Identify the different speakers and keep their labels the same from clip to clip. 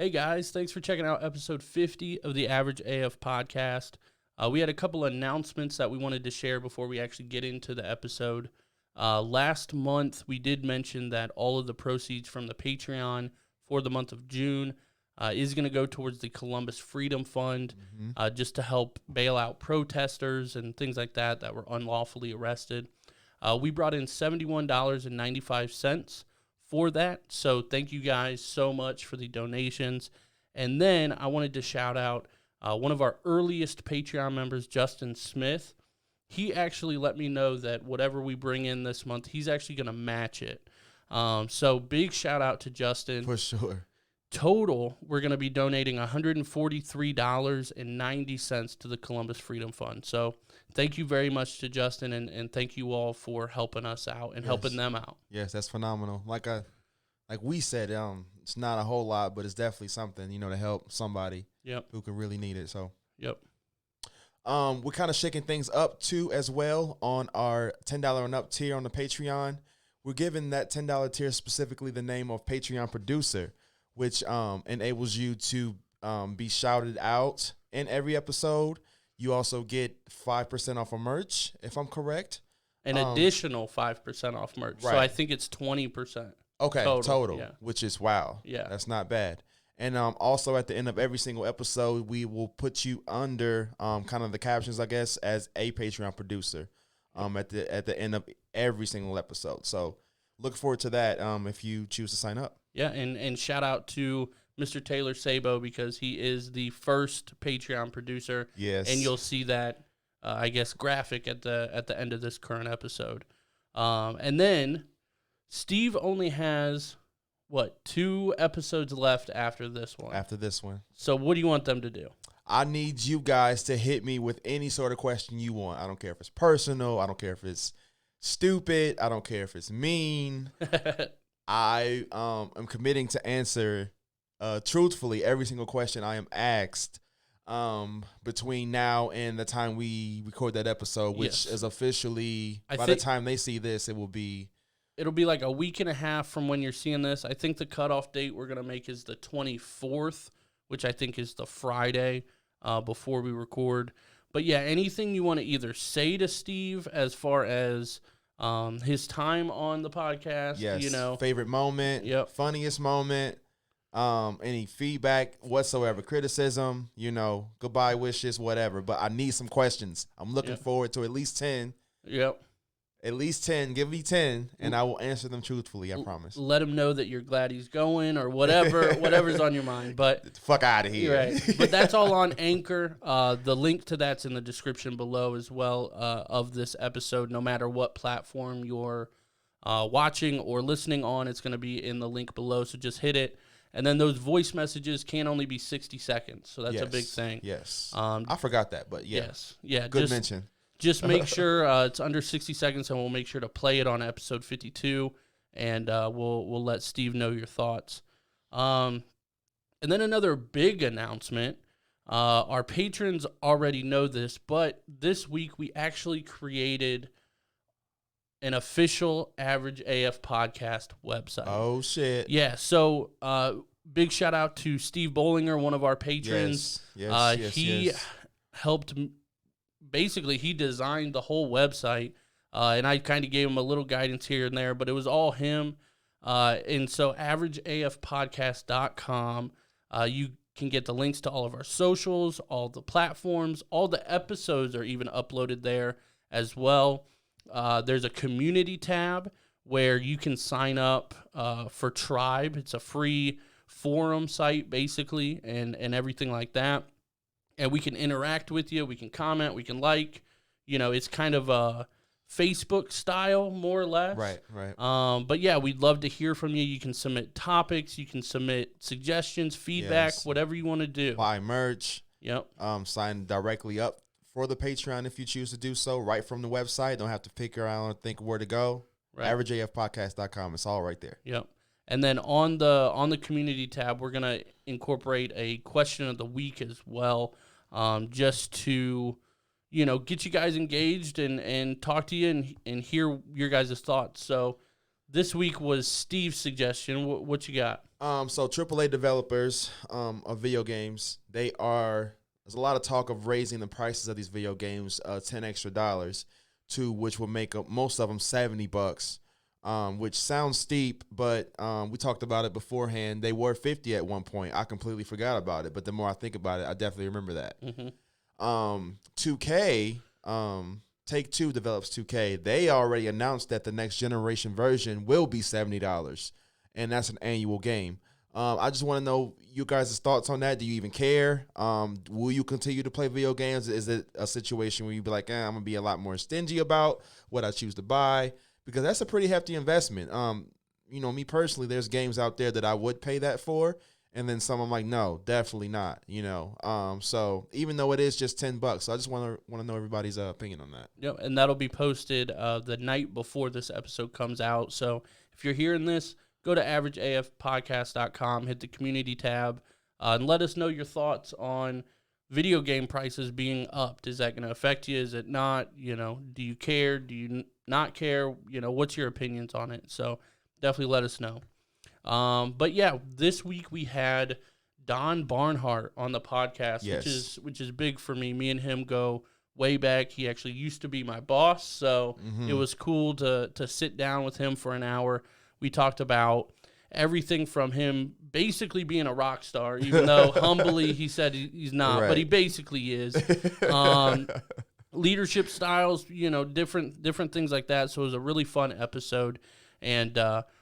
Speaker 1: Hey guys, thanks for checking out episode 50 of the Average AF podcast. We had a couple announcements that we wanted to share before we actually get into the episode. Last month, we did mention that all of the proceeds from the Patreon for the month of June is going to go towards the Columbus Freedom Fund, just to help bail out protesters and things like that were unlawfully arrested. We brought in $71.95 for that, so thank you guys so much for the donations. And then I wanted to shout out one of our earliest Patreon members, Justin Smith. He actually let me know that whatever we bring in this month, he's actually going to match it. So big shout out to Justin.
Speaker 2: For sure.
Speaker 1: Total, we're going to be donating $143.90 to the Columbus Freedom Fund. So thank you very much to Justin, and thank you all for helping us out and helping them out.
Speaker 2: Yes, that's phenomenal. Like we said, it's not a whole lot, but it's definitely something, to help somebody who could really need it. So
Speaker 1: Yep.
Speaker 2: We're kind of shaking things up too as well on our $10 and up tier on the Patreon. We're giving that $10 tier specifically the name of Patreon producer, which enables you to be shouted out in every episode. You also get 5% off of merch, if I'm correct.
Speaker 1: An additional 5% off merch.
Speaker 2: Right.
Speaker 1: So I think it's 20%.
Speaker 2: Okay, total,
Speaker 1: yeah.
Speaker 2: which is wow.
Speaker 1: Yeah.
Speaker 2: That's not bad. And also at the end of every single episode, we will put you under kind of the captions, I guess, as a Patreon producer at the end of every single episode. So look forward to that if you choose to sign up.
Speaker 1: Yeah, and shout out to Mr. Taylor Sabo because he is the first Patreon producer.
Speaker 2: Yes.
Speaker 1: And you'll see that, I guess, graphic at the end of this current episode. And then Steve only has, 2 episodes left after this one?
Speaker 2: After this one.
Speaker 1: So what do you want them to do?
Speaker 2: I need you guys to hit me with any sort of question you want. I don't care if it's personal. I don't care if it's stupid. I don't care if it's mean. I am committing to answer truthfully every single question I am asked between now and the time we record that episode, which is officially, by the time they see this, it'll be
Speaker 1: like a week and a half from when you're seeing this. I think the cutoff date we're going to make is the 24th, which I think is the Friday before we record. But yeah, anything you want to either say to Steve as far as his time on the podcast,
Speaker 2: favorite moment, funniest moment, any feedback whatsoever, criticism, goodbye wishes, whatever. But I need some questions. I'm looking forward to at least 10.
Speaker 1: Yep.
Speaker 2: At least 10. Give me 10, and I will answer them truthfully, I promise.
Speaker 1: Let him know that you're glad he's going or whatever's on your mind. But
Speaker 2: get the fuck out of here.
Speaker 1: Right. But that's all on Anchor. The link to that's in the description below as well of this episode. No matter what platform you're watching or listening on, it's going to be in the link below. So just hit it. And then those voice messages can only be 60 seconds. So that's a big thing.
Speaker 2: Yes. I forgot that, but yeah.
Speaker 1: Yes. Yeah.
Speaker 2: Good mention.
Speaker 1: Just make sure it's under 60 seconds, and we'll make sure to play it on episode 52, and we'll let Steve know your thoughts. And then another big announcement. Our patrons already know this, but this week we actually created an official Average AF podcast website.
Speaker 2: Oh, shit.
Speaker 1: Yeah, so big shout out to Steve Bollinger, one of our patrons.
Speaker 2: Yes.
Speaker 1: He helped. Basically, he designed the whole website, and I kind of gave him a little guidance here and there, but it was all him. And so averageafpodcast.com, you can get the links to all of our socials, all the platforms, all the episodes are even uploaded there as well. There's a community tab where you can sign up for Tribe. It's a free forum site, basically, and everything like that. And we can interact with you. We can comment. We can like. It's kind of a Facebook style, more or less.
Speaker 2: Right.
Speaker 1: But yeah, we'd love to hear from you. You can submit topics. You can submit suggestions, feedback, whatever you want to do.
Speaker 2: Buy merch.
Speaker 1: Yep.
Speaker 2: Sign directly up for the Patreon if you choose to do so, right from the website. Don't have to pick around and think where to go. Right. AverageAFpodcast.com. It's all right there.
Speaker 1: Yep. And then on the community tab, we're going to incorporate a question of the week as well, just to, get you guys engaged and talk to you and hear your guys' thoughts. So this week was Steve's suggestion. What you got?
Speaker 2: So AAA developers of video games, there's a lot of talk of raising the prices of these video games $10 extra to which will make up most of them $70, which sounds steep, but we talked about it beforehand. They were 50 at one point. I completely forgot about it, but the more I think about it, I definitely remember that. 2K, Take-Two develops 2K. They already announced that the next generation version will be $70, and that's an annual game. I just want to know you guys' thoughts on that. Do you even care? Will you continue to play video games? Is it a situation where you be like, I'm going to be a lot more stingy about what I choose to buy? Because that's a pretty hefty investment. Me personally, there's games out there that I would pay that for, and then some I'm like, no, definitely not. So even though it is just $10, so I just want to know everybody's opinion on that.
Speaker 1: Yep, and that'll be posted the night before this episode comes out. So if you're hearing this, go to averageafpodcast.com, hit the community tab, and let us know your thoughts on video game prices being upped. Is that going to affect you? Is it not? Do you care? Do you not care? What's your opinions on it? So definitely let us know. But yeah, this week we had Don Barnhart on the podcast,
Speaker 2: yes.
Speaker 1: which is big for me. Me and him go way back. He actually used to be my boss, so it was cool to sit down with him for an hour. We talked about everything from him basically being a rock star, even though humbly he said he's not,
Speaker 2: right.
Speaker 1: but he basically is. Leadership styles, different things like that. So it was a really fun episode, and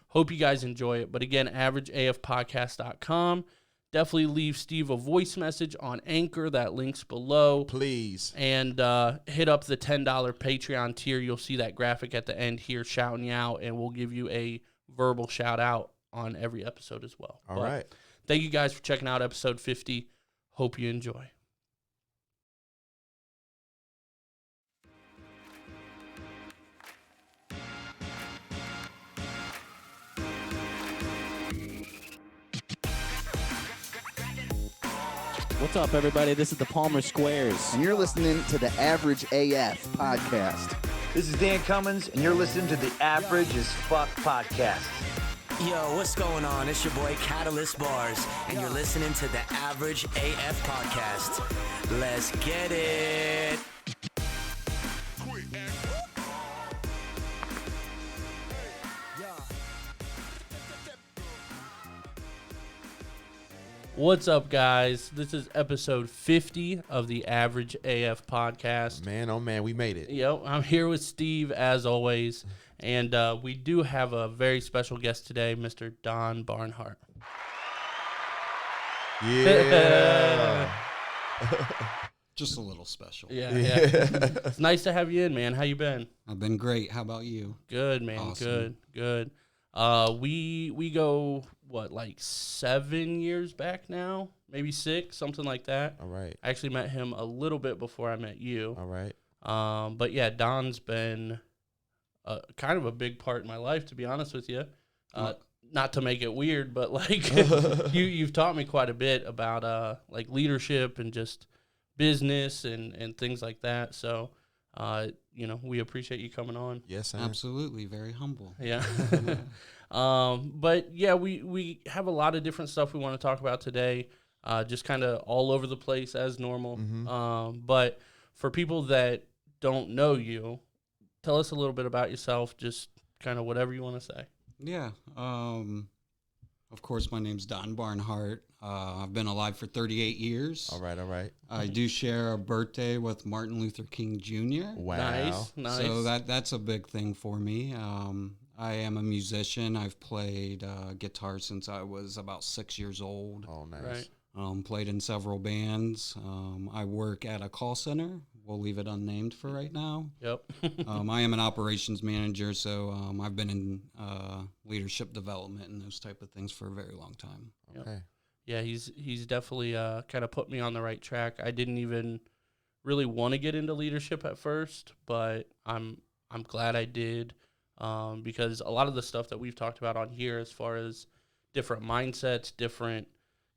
Speaker 1: hope you guys enjoy it. But again, averageafpodcast.com. Definitely leave Steve a voice message on Anchor. That link's below.
Speaker 2: Please.
Speaker 1: And hit up the $10 Patreon tier. You'll see that graphic at the end here shouting you out, and we'll give you a verbal shout out on every episode as well.
Speaker 2: All right.
Speaker 1: Thank you guys for checking out episode 50. Hope you enjoy.
Speaker 3: What's up, everybody? This is the Palmer Squares.
Speaker 4: And you're listening to the Average AF podcast.
Speaker 5: This is Dan Cummins, and you're listening to the Average as Fuck podcast.
Speaker 6: Yo, what's going on? It's your boy Catalyst Bars, and you're listening to the Average AF podcast. Let's get it.
Speaker 1: What's up, guys? This is episode 50 of the Average AF podcast.
Speaker 2: Man, oh man, we made it.
Speaker 1: Yep, I'm here with Steve, as always, and we do have a very special guest today, Mr. Don Barnhart.
Speaker 2: Yeah.
Speaker 7: Just a little special.
Speaker 1: Yeah. It's nice to have you in, man. How you been?
Speaker 7: I've been great. How about you?
Speaker 1: Good, man.
Speaker 7: Awesome.
Speaker 1: Good. We go, like 7 years back now? Maybe 6, something like that.
Speaker 2: All right.
Speaker 1: I actually met him a little bit before I met you.
Speaker 2: All right.
Speaker 1: But yeah, Don's been kind of a big part in my life, to be honest with you. Not to make it weird, but like you've taught me quite a bit about like leadership and just business and things like that. So, we appreciate you coming on.
Speaker 2: Yes,
Speaker 7: Absolutely. Very humble.
Speaker 1: Yeah. But yeah, we have a lot of different stuff we want to talk about today. Just kind of all over the place as normal.
Speaker 2: Mm-hmm.
Speaker 1: But for people that don't know you, tell us a little bit about yourself, just kind of whatever you want to say.
Speaker 7: Yeah. Of course, my name's Don Barnhart. I've been alive for 38 years.
Speaker 2: All right.
Speaker 7: I do share a birthday with Martin Luther King Jr.
Speaker 2: Wow.
Speaker 1: Nice.
Speaker 7: So that's a big thing for me. I am a musician. I've played guitar since I was about 6 years old.
Speaker 2: Oh, nice.
Speaker 1: Right.
Speaker 7: Played in several bands. I work at a call center. We'll leave it unnamed for right now.
Speaker 1: Yep.
Speaker 7: I am an operations manager, so I've been in leadership development and those type of things for a very long time.
Speaker 2: Okay.
Speaker 1: Yeah, he's definitely kind of put me on the right track. I didn't even really want to get into leadership at first, but I'm glad I did, because a lot of the stuff that we've talked about on here, as far as different mindsets, different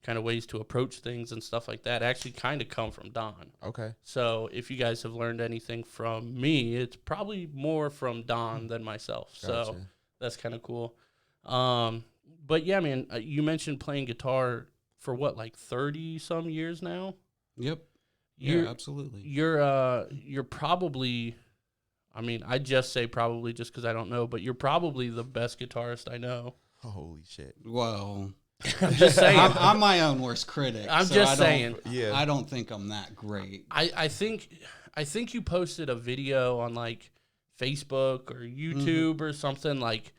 Speaker 1: kind of ways to approach things and stuff like that, actually kind of come from Don.
Speaker 2: Okay.
Speaker 1: So if you guys have learned anything from me, it's probably more from Don than myself.
Speaker 2: Gotcha.
Speaker 1: So that's kind of cool. But yeah, man, you mentioned playing guitar for what, like 30 some years now?
Speaker 7: Yep.
Speaker 1: You're,
Speaker 7: Yeah, absolutely.
Speaker 1: You're probably, I mean, I just say probably just because I don't know, but you're probably the best guitarist I know.
Speaker 2: Holy shit.
Speaker 7: Well,
Speaker 1: I'm just saying.
Speaker 7: I'm my own worst critic.
Speaker 1: I'm
Speaker 7: so
Speaker 1: just saying.
Speaker 2: Yeah.
Speaker 7: I don't think I'm that great.
Speaker 1: I think you posted a video on like Facebook or YouTube or something like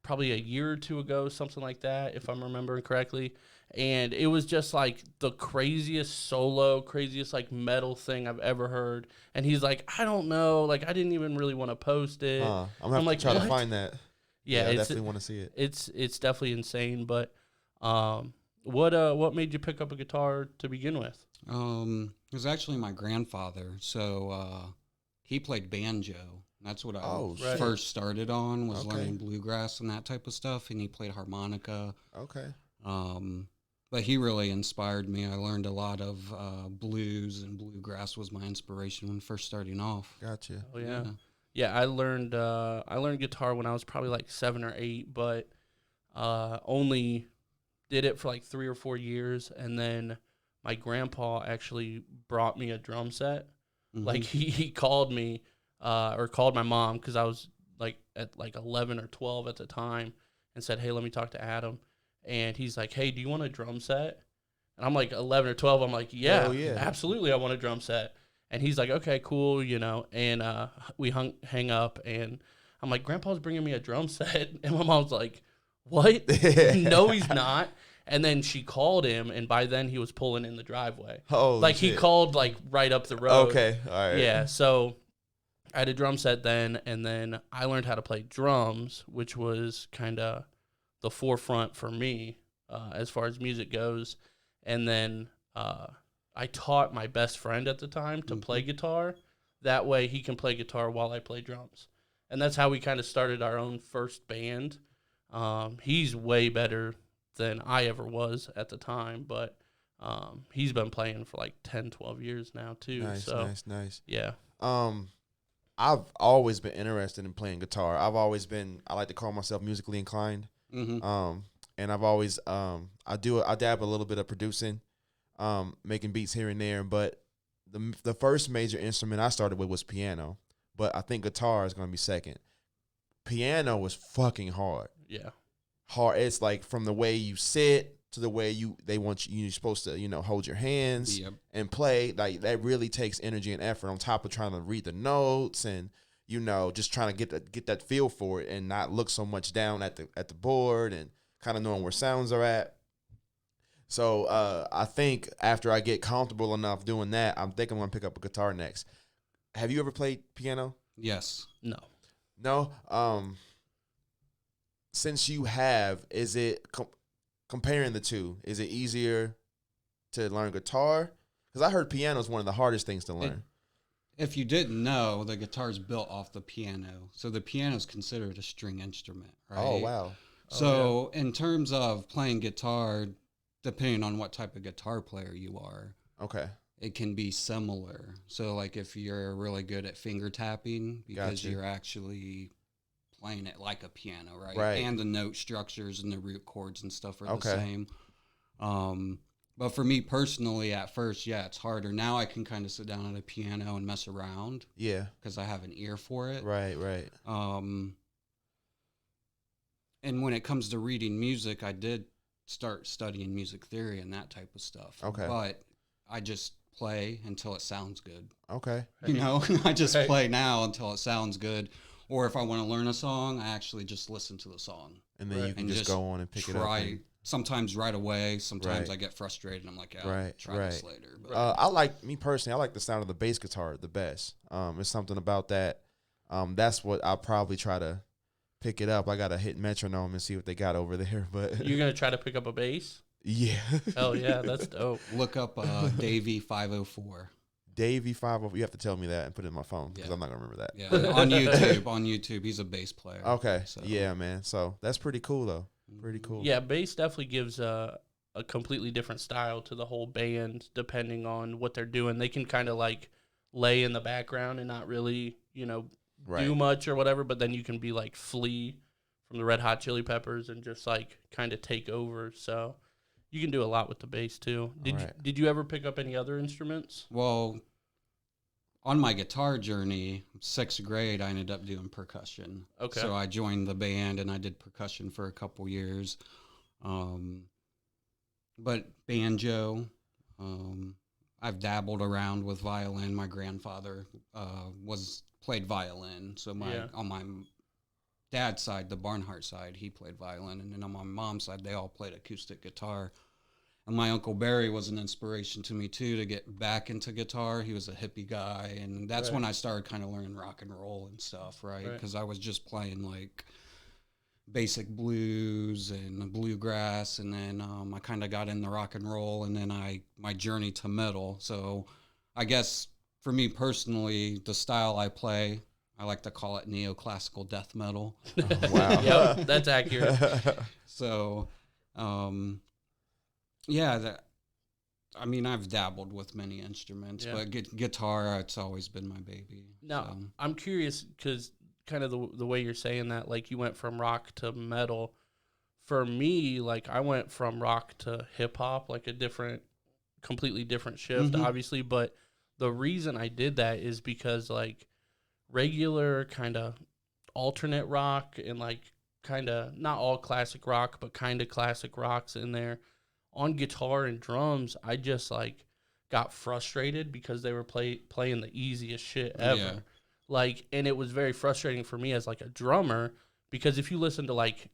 Speaker 1: probably a year or two ago, something like that, if I'm remembering correctly. And it was just like the craziest solo, craziest like metal thing I've ever heard. And he's like, I don't know, like I didn't even really want to post it.
Speaker 2: I'm gonna have
Speaker 1: like,
Speaker 2: to try
Speaker 1: what?
Speaker 2: to find that.
Speaker 1: Yeah,
Speaker 2: I definitely want to see it.
Speaker 1: It's definitely insane. But what made you pick up a guitar to begin with?
Speaker 7: It was actually my grandfather. So he played banjo. That's what I first started on, was learning bluegrass and that type of stuff. And he played harmonica.
Speaker 2: Okay.
Speaker 7: But he really inspired me. I learned a lot of blues, and bluegrass was my inspiration when first starting off.
Speaker 2: Gotcha.
Speaker 1: Oh yeah. Yeah, I learned guitar when I was probably like 7 or 8, but only did it for like 3 or 4 years, and then my grandpa actually brought me a drum set.
Speaker 7: Mm-hmm.
Speaker 1: Like he called me or called my mom because I was like at like 11 or 12 at the time, and said, "Hey, let me talk to Adam." And he's like, "Hey, do you want a drum set?" And I'm like 11 or 12. I'm like, "Yeah, absolutely, I want a drum set." And he's like, "Okay, cool, you know." And we hang up, and I'm like, "Grandpa's bringing me a drum set." And my mom's like, "What?" No, he's not. And then she called him, and by then he was pulling in the driveway.
Speaker 2: Oh,
Speaker 1: like
Speaker 2: shit.
Speaker 1: He called like right up the road.
Speaker 2: Okay, all right.
Speaker 1: Yeah, so I had a drum set then, and then I learned how to play drums, which was kind of the forefront for me as far as music goes. And then I taught my best friend at the time to play guitar. That way he can play guitar while I play drums. And that's how we kind of started our own first band. He's way better than I ever was at the time, but he's been playing for like 10, 12 years now too.
Speaker 2: Nice.
Speaker 1: Yeah.
Speaker 2: I've always been interested in playing guitar. I like to call myself musically inclined.
Speaker 7: Mm-hmm.
Speaker 2: And I've always, I dab a little bit of producing, making beats here and there, but the first major instrument I started with was piano, but I think guitar is going to be second. Piano was fucking hard.
Speaker 1: Yeah.
Speaker 2: Hard. It's like from the way you sit to the way you're supposed to, hold your hands and play. Like that really takes energy and effort on top of trying to read the notes and, just trying to get that feel for it and not look so much down at the board and kind of knowing where sounds are at. So I think after I get comfortable enough doing that, I think I'm going to pick up a guitar next. Have you ever played piano?
Speaker 7: Yes.
Speaker 2: No? Since you have, is it comparing the two, is it easier to learn guitar? Because I heard piano is one of the hardest things to learn.
Speaker 7: If you didn't know, the guitar is built off the piano. So the piano is considered a string instrument, right?
Speaker 2: Oh, wow.
Speaker 7: So in terms of playing guitar, depending on what type of guitar player you are,
Speaker 2: okay,
Speaker 7: it can be similar. So like if you're really good at finger tapping, because you're actually playing it like a piano, right?
Speaker 2: Right.
Speaker 7: And the note structures and the root chords and stuff are the same. But for me personally, at first, it's harder. Now I can kind of sit down at a piano and mess around.
Speaker 2: Yeah.
Speaker 7: Because I have an ear for it.
Speaker 2: Right.
Speaker 7: And when it comes to reading music, I did start studying music theory and that type of stuff.
Speaker 2: Okay.
Speaker 7: But I just play until it sounds good.
Speaker 2: Okay.
Speaker 7: I just play now until it sounds good. Or if I want to learn a song, I actually just listen to the song.
Speaker 2: And then you can just go on and pick it up.
Speaker 7: Sometimes right away. Sometimes I get frustrated and I'm like, I'll try this later. But
Speaker 2: I like the sound of the bass guitar the best. It's something about that. That's what I'll probably try to pick it up. I got to hit metronome and see what they got over there. But
Speaker 1: You're going to try to pick up a bass?
Speaker 2: Yeah.
Speaker 1: Hell yeah, that's dope.
Speaker 7: Look up Davey 504.
Speaker 2: Davey 504. You have to tell me that and put it in my phone because I'm not going to remember that.
Speaker 7: Yeah, on YouTube, he's a bass player.
Speaker 2: Okay.
Speaker 7: So.
Speaker 2: Yeah, man. So that's pretty cool, though. Pretty cool.
Speaker 1: Yeah, bass definitely gives a completely different style to the whole band depending on what they're doing. They can kind of like lay in the background and not really, do much or whatever, but then you can be like Flea from the Red Hot Chili Peppers and just like kind of take over. So you can do a lot with the bass too. Did you ever pick up any other instruments?
Speaker 7: Well, on my guitar journey, 6th grade, I ended up doing percussion.
Speaker 1: Okay.
Speaker 7: So I joined the band and I did percussion for a couple years. But banjo, I've dabbled around with violin. My grandfather played violin. So on my dad's side, the Barnhart side, he played violin. And then on my mom's side, they all played acoustic guitar. And my Uncle Barry was an inspiration to me, too, to get back into guitar. He was a hippie guy. And that's when I started kind of learning rock and roll and stuff, right? Because I was just playing, like, basic blues and bluegrass. And then I kind of got into rock and roll. And then my journey to metal. So I guess for me personally, the style I play, I like to call it neoclassical death metal.
Speaker 2: Oh, wow.
Speaker 1: Yep, that's accurate.
Speaker 7: So, yeah, I've dabbled with many instruments, but guitar, it's always been my baby.
Speaker 1: Now,
Speaker 7: so.
Speaker 1: I'm curious because kind of the way you're saying that, like you went from rock to metal. For me, like I went from rock to hip hop, like completely different shift, obviously. But the reason I did that is because like regular kind of alternate rock and like kind of not all classic rock, but kind of classic rocks in there. On guitar and drums, I just like got frustrated because they were playing the easiest shit ever. Yeah. Like, and it was very frustrating for me as like a drummer because if you listen to like,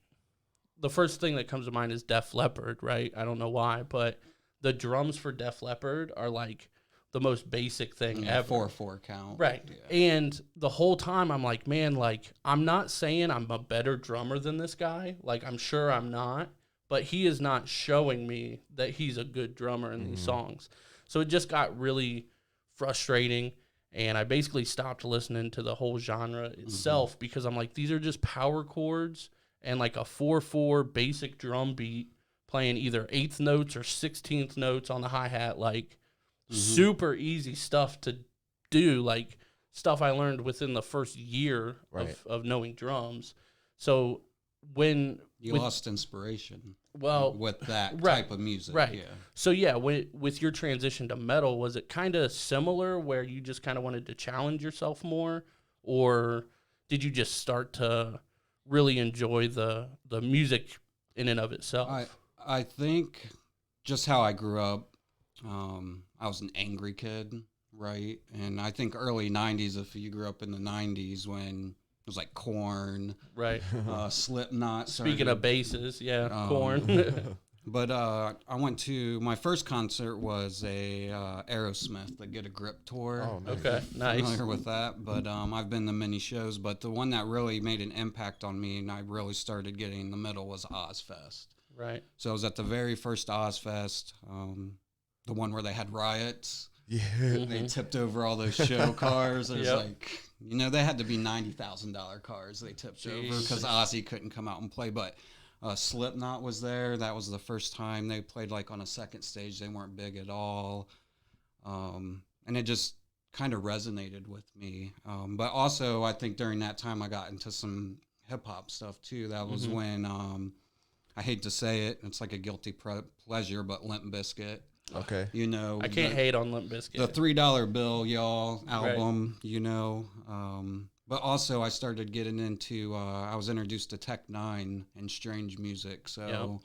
Speaker 1: the first thing that comes to mind is Def Leppard, right? I don't know why, but the drums for Def Leppard are like the most basic thing ever.
Speaker 7: 4/4 count.
Speaker 1: Right. Yeah. And the whole time I'm like, man, like I'm not saying I'm a better drummer than this guy. Like I'm sure I'm not. But he is not showing me that he's a good drummer in these songs. So it just got really frustrating, and I basically stopped listening to the whole genre itself because I'm like, these are just power chords and like a 4/4 basic drum beat playing either 8th notes or 16th notes on the hi-hat, like super easy stuff to do, like stuff I learned within the first year of knowing drums. So when
Speaker 7: you lost inspiration with that
Speaker 1: right,
Speaker 7: type of music.
Speaker 1: Right.
Speaker 7: Yeah.
Speaker 1: So yeah, with your transition to metal, was it kind of similar where you just kind of wanted to challenge yourself more, or did you just start to really enjoy the music in and of itself?
Speaker 7: I think just how I grew up, I was an angry kid, right? And I think early 90s, if you grew up in the 90s when it was like Korn,
Speaker 1: right?
Speaker 7: Slipknot.
Speaker 1: Speaking of basses, Korn.
Speaker 7: But I went to my first concert was a Aerosmith, the Get a Grip tour.
Speaker 2: Oh, nice.
Speaker 1: Okay, nice.
Speaker 7: Familiar with that, but I've been to many shows. But the one that really made an impact on me, and I really started getting in the middle, was Ozfest.
Speaker 1: Right.
Speaker 7: So I was at the very first Ozfest, the one where they had riots.
Speaker 2: Yeah.
Speaker 7: They tipped over all those show cars. It was like, they had to be $90,000 cars they tipped over because Ozzy couldn't come out and play. But Slipknot was there. That was the first time they played like on a second stage. They weren't big at all. And it just kind of resonated with me. But also, I think during that time, I got into some hip hop stuff too. That was when, I hate to say it, it's like a guilty pleasure, but Limp Bizkit.
Speaker 2: Okay.
Speaker 1: I can't hate on Limp Bizkit.
Speaker 7: The $3 Bill, y'all album, But also I started getting into, I was introduced to Tech Nine and strange music. So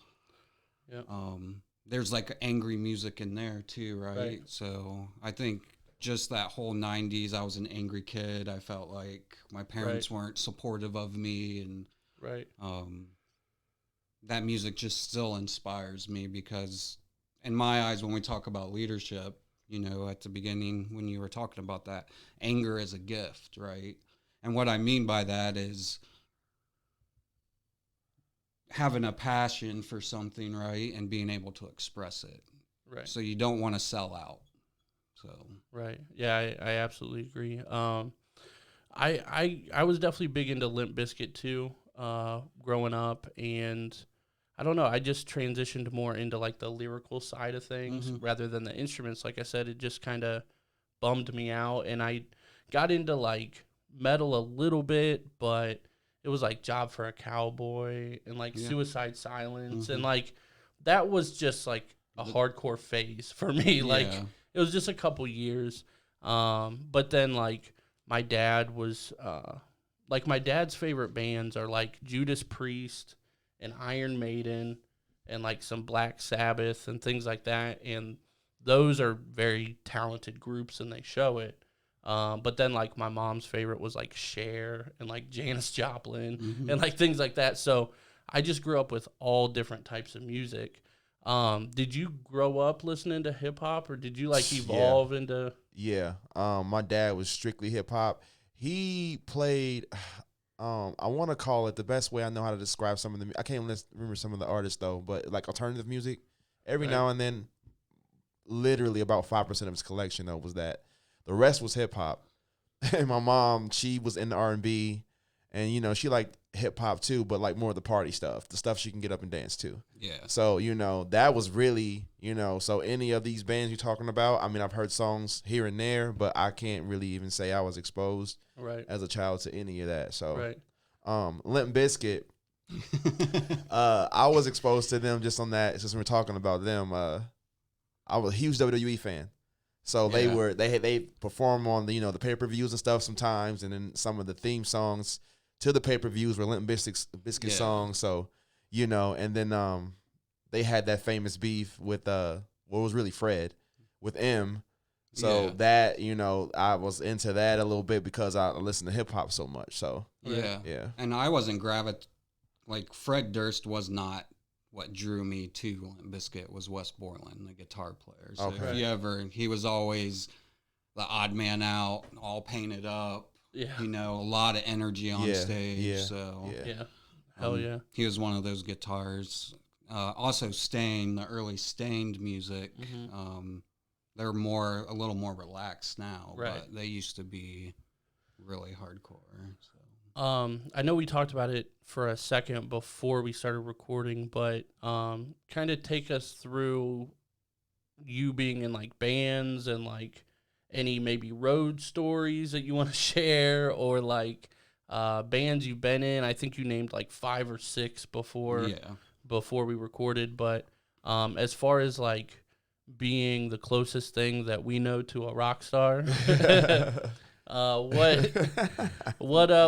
Speaker 7: there's like angry music in there too, right? So I think just that whole 90s, I was an angry kid. I felt like my parents weren't supportive of me. And that music just still inspires me because in my eyes, when we talk about leadership, at the beginning when you were talking about that, anger is a gift, right? And what I mean by that is having a passion for something, right, and being able to express it.
Speaker 1: Right.
Speaker 7: So you don't want to sell out. So.
Speaker 1: Right. Yeah, I absolutely agree. I was definitely big into Limp Bizkit too, growing up, and I don't know, I just transitioned more into like the lyrical side of things rather than the instruments. Like I said, it just kind of bummed me out, and I got into like metal a little bit, but it was like Job for a Cowboy and like
Speaker 7: Yeah.
Speaker 1: Suicide Silence. And like, that was just like a hardcore phase for me. Like,
Speaker 7: Yeah.
Speaker 1: it was just a couple years. But then like my dad was, like my dad's favorite bands are like Judas Priest and Iron Maiden and like some Black Sabbath and things like that. And those are very talented groups and they show it. But then like my mom's favorite was like Cher and like Janis Joplin and like things like that. So I just grew up with all different types of music. Did you grow up listening to hip hop or did you like evolve into?
Speaker 2: Yeah. My dad was strictly hip hop. He played, I want to call it the best way I know how to describe some of the, I can't remember some of the artists though, but like alternative music, every now and then, literally about 5% of his collection though was that. The rest was hip hop. And my mom, she was into R&B, and you know, she liked hip hop too, but like more of the party stuff, the stuff she can get up and dance to.
Speaker 7: Yeah.
Speaker 2: So, you know, that was really, you know, so any of these bands you're talking about, I mean, I've heard songs here and there, but I can't really even say I was exposed as a child to any of that. So, Limp Bizkit, I was exposed to them just on that, since we're talking about them. I was a huge WWE fan. So they perform on the, you know, the pay-per-views and stuff sometimes, and then some of the theme songs to the pay-per-views were Limp Bizkit songs. So, you know, and then they had that famous beef with what was really Fred with M. So that, you know, I was into that a little bit because I listened to hip hop so much. So yeah.
Speaker 7: And I wasn't like Fred Durst was not what drew me to Limp Bizkit. Was Wes Borland, the guitar player. So he was always the odd man out, all painted up. Yeah. You know, a lot of energy on stage. Yeah. So
Speaker 1: Hell yeah.
Speaker 7: He was one of those guitars. Also Staind, the early Staind music. They're a little more relaxed now, but they used to be really hardcore. So.
Speaker 1: I know we talked about it for a second before we started recording, but kind of take us through you being in like bands and like any maybe road stories that you want to share, or like bands you've been in. I think you named like 5 or 6 before we recorded, but as far as like being the closest thing that we know to a rock star. What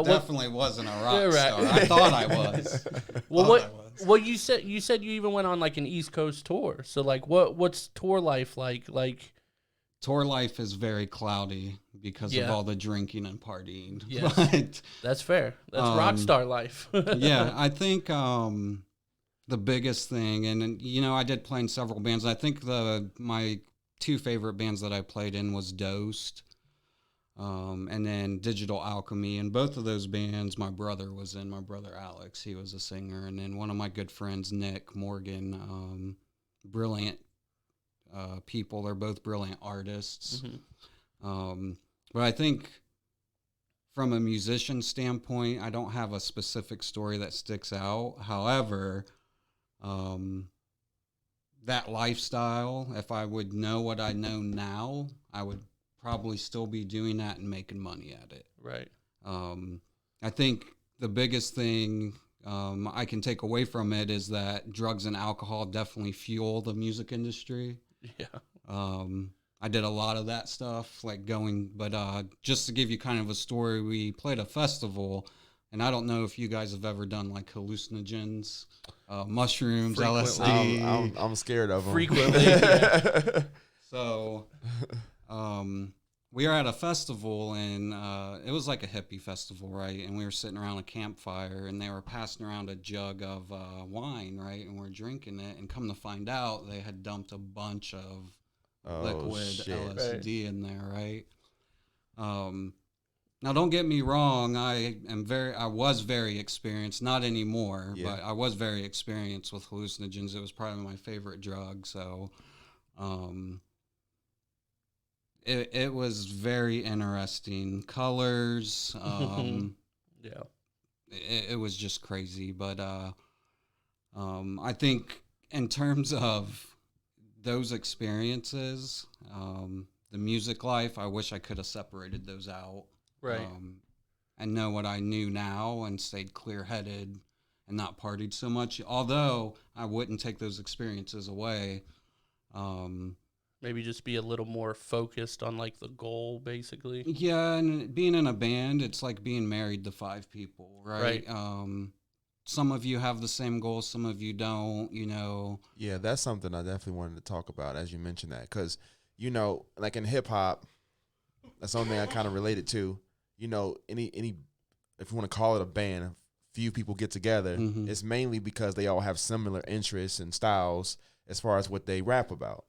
Speaker 7: definitely wasn't a rock star. I thought I was.
Speaker 1: Well, you said you even went on like an East Coast tour. So like what's tour life like? Like
Speaker 7: tour life is very cloudy because of all the drinking and partying.
Speaker 1: Yes.
Speaker 7: But,
Speaker 1: that's fair. That's rock star life.
Speaker 7: Yeah, I think the biggest thing, and you know, I did play in several bands. I think my 2 favorite bands that I played in was Dosed. And then Digital Alchemy, and both of those bands my brother was in. My brother Alex, he was a singer, and then one of my good friends, Nick Morgan, brilliant people. They're both brilliant artists. But I think from a musician standpoint, I don't have a specific story that sticks out. However, that lifestyle, if I would know what I know now, I would probably still be doing that and making money at it.
Speaker 1: Right.
Speaker 7: I think the biggest thing I can take away from it is that drugs and alcohol definitely fuel the music industry.
Speaker 1: Yeah.
Speaker 7: I did a lot of that stuff, but just to give you kind of a story, we played a festival, and I don't know if you guys have ever done like hallucinogens, mushrooms, LSD.
Speaker 2: I'm scared of them.
Speaker 1: Frequently.
Speaker 7: So, we were at a festival, and it was like a hippie festival, right? And we were sitting around a campfire, and they were passing around a jug of wine, right? And we're drinking it, and come to find out, they had dumped a bunch of liquid LSD in there, right? Now, don't get me wrong. I was very experienced, not anymore, but I was very experienced with hallucinogens. It was probably my favorite drug. So, it was very interesting. Colors, it was just crazy. But I think in terms of those experiences, the music life, I wish I could have separated those out.
Speaker 1: Right.
Speaker 7: and know what I knew now and stayed clear-headed and not partied so much. Although I wouldn't take those experiences away.
Speaker 1: Maybe just be a little more focused on like the goal, basically.
Speaker 7: Yeah, and being in a band, it's like being married to 5 people, right? Some of you have the same goals, some of you don't, you know.
Speaker 2: Yeah, that's something I definitely wanted to talk about as you mentioned that. Because, you know, like in hip-hop, that's something I kind of related to. You know, any if you want to call it a band, a few people get together, it's mainly because they all have similar interests and styles as far as what they rap about.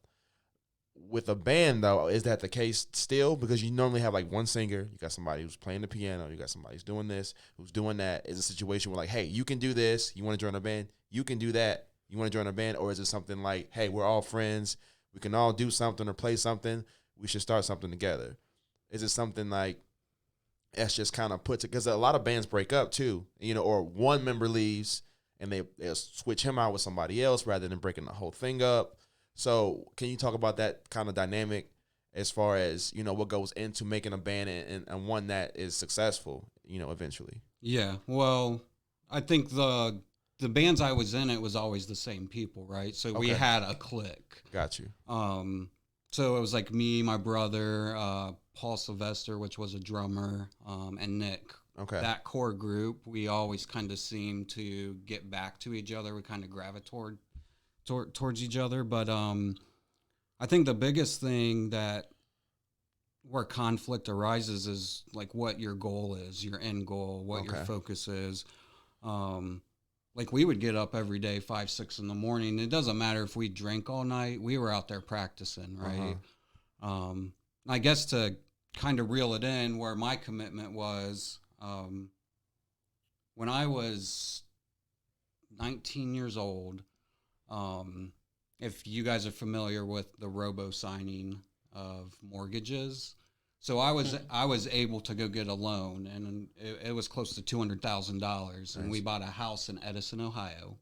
Speaker 2: With a band, though, is that the case still? Because you normally have like one singer, you got somebody who's playing the piano, you got somebody who's doing this, who's doing that. Is a situation where like, hey, you can do this, you want to join a band, you can do that, you want to join a band, or is it something like, hey, we're all friends, we can all do something or play something, we should start something together? Is it something like that's just kind of puts it, because a lot of bands break up too, you know, or one member leaves and they'll switch him out with somebody else rather than breaking the whole thing up. So can you talk about that kind of dynamic as far as, you know, what goes into making a band and one that is successful, you know, eventually?
Speaker 7: Yeah, well, I think the bands I was in, it was always the same people, right? So we had a clique.
Speaker 2: Got you.
Speaker 7: So it was like me, my brother, Paul Sylvester, which was a drummer, and Nick.
Speaker 2: Okay.
Speaker 7: That core group, we always kind of seemed to get back to each other. We kind of gravitate towards each other. But I think the biggest thing that where conflict arises is like what your goal is, your end goal, what your focus is. Like we would get up every day, 5, 6 in the morning. It doesn't matter if we drank all night. We were out there practicing, right? I guess to kind of reel it in, where my commitment was, when I was 19 years old, if you guys are familiar with the robo-signing of mortgages, so I was able to go get a loan, and it was close to $200,000, and we bought a house in Edison, Ohio.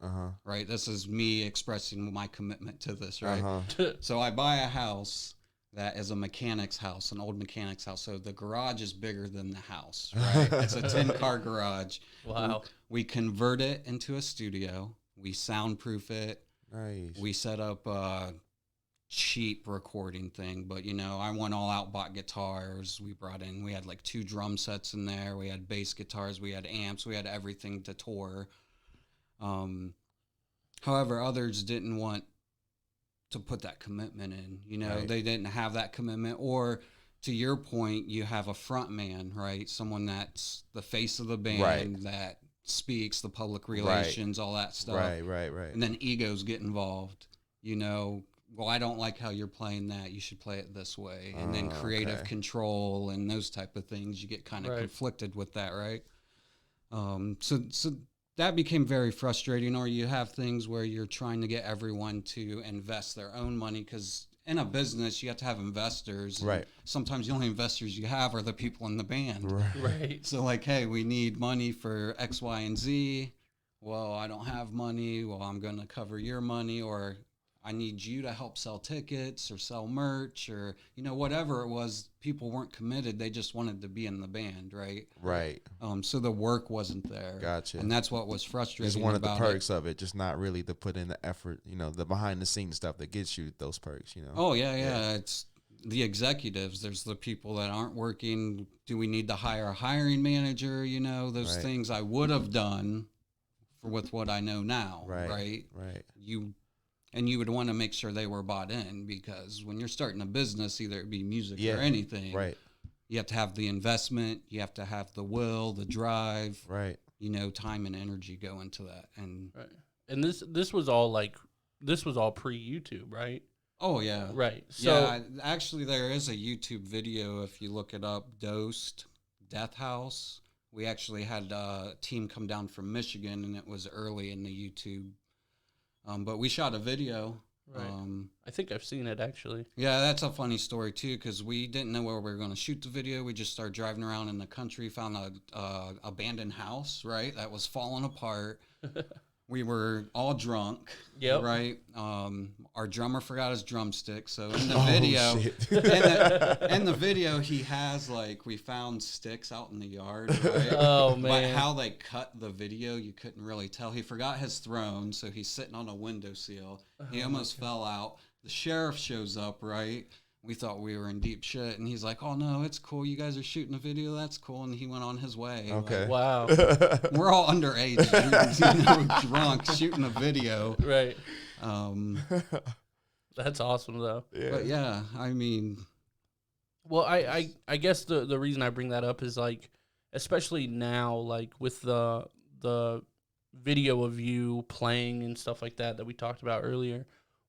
Speaker 7: Right, this is me expressing my commitment to this, right? So I buy a house that is a mechanic's house, an old mechanic's house. So the garage is bigger than the house, right? It's a 10-car garage.
Speaker 1: Wow.
Speaker 7: We convert it into a studio. We soundproof it.
Speaker 2: Nice.
Speaker 7: We set up a cheap recording thing, but, you know, I went all out, bought guitars. We had like 2 drum sets in there. We had bass guitars. We had amps. We had everything to tour. However, others didn't want to put that commitment in, you know, they didn't have that commitment. Or to your point, you have a front man, right? Someone that's the face of the band, that speaks, the public relations, all that stuff. Right. And then egos get involved, you know, well, I don't like how you're playing that, you should play it this way. And then creative control and those type of things, you get kind of conflicted with that, right? So that became very frustrating. Or you have things where you're trying to get everyone to invest their own money, because in a business you have to have investors. Right. Sometimes the only investors you have are the people in the band. Right. So like, hey, we need money for X, Y, and Z. Well, I don't have money. Well, I'm going to cover your money. Or I need you to help sell tickets or sell merch, or, you know, whatever it was. People weren't committed. They just wanted to be in the band, right?
Speaker 2: Right.
Speaker 7: So the work wasn't there.
Speaker 2: Gotcha.
Speaker 7: And that's what was frustrating.
Speaker 2: It's one of the perks of it, just not really to put in the effort, you know, the behind the scenes stuff that gets you those perks, you know?
Speaker 7: Oh, yeah. It's the executives. There's the people that aren't working. Do we need to hire a hiring manager? You know, those things I would have done with what I know now, right? You would want to make sure they were bought in, because when you're starting a business, either it be music or anything, you have to have the investment, you have to have the will, the drive, you know, time and energy go into that. And
Speaker 1: this was all pre-YouTube, right?
Speaker 7: Oh yeah,
Speaker 1: right. So
Speaker 7: actually, there is a YouTube video if you look it up. Dosed Death House. We actually had a team come down from Michigan, and it was early in the YouTube. But we shot a video.
Speaker 1: Right. I think I've seen it, actually.
Speaker 7: Yeah, that's a funny story, too, because we didn't know where we were going to shoot the video. We just started driving around in the country, found a abandoned house, right, that was falling apart. we were all drunk.
Speaker 1: Yep.
Speaker 7: Right. Our drummer forgot his drumstick. So in the
Speaker 2: Oh,
Speaker 7: video,
Speaker 2: shit.
Speaker 7: in the video, he has like, we found sticks out in the yard. Right?
Speaker 1: Oh,
Speaker 7: But
Speaker 1: man.
Speaker 7: how they cut the video, you couldn't really tell. He forgot his throne, so he's sitting on a windowsill. He almost fell out. The sheriff shows up, right? We thought we were in deep shit, and he's like, "Oh no, it's cool. You guys are shooting a video. That's cool." And he went on his way.
Speaker 2: Okay.
Speaker 1: Wow.
Speaker 7: Like, we're all underage, drunk, shooting a video.
Speaker 1: Right.
Speaker 7: Um,
Speaker 1: That's awesome, though.
Speaker 7: But yeah, I mean,
Speaker 1: Well, I guess the reason I bring that up is, like, especially now, like, with the video of you playing and stuff like that we talked about earlier,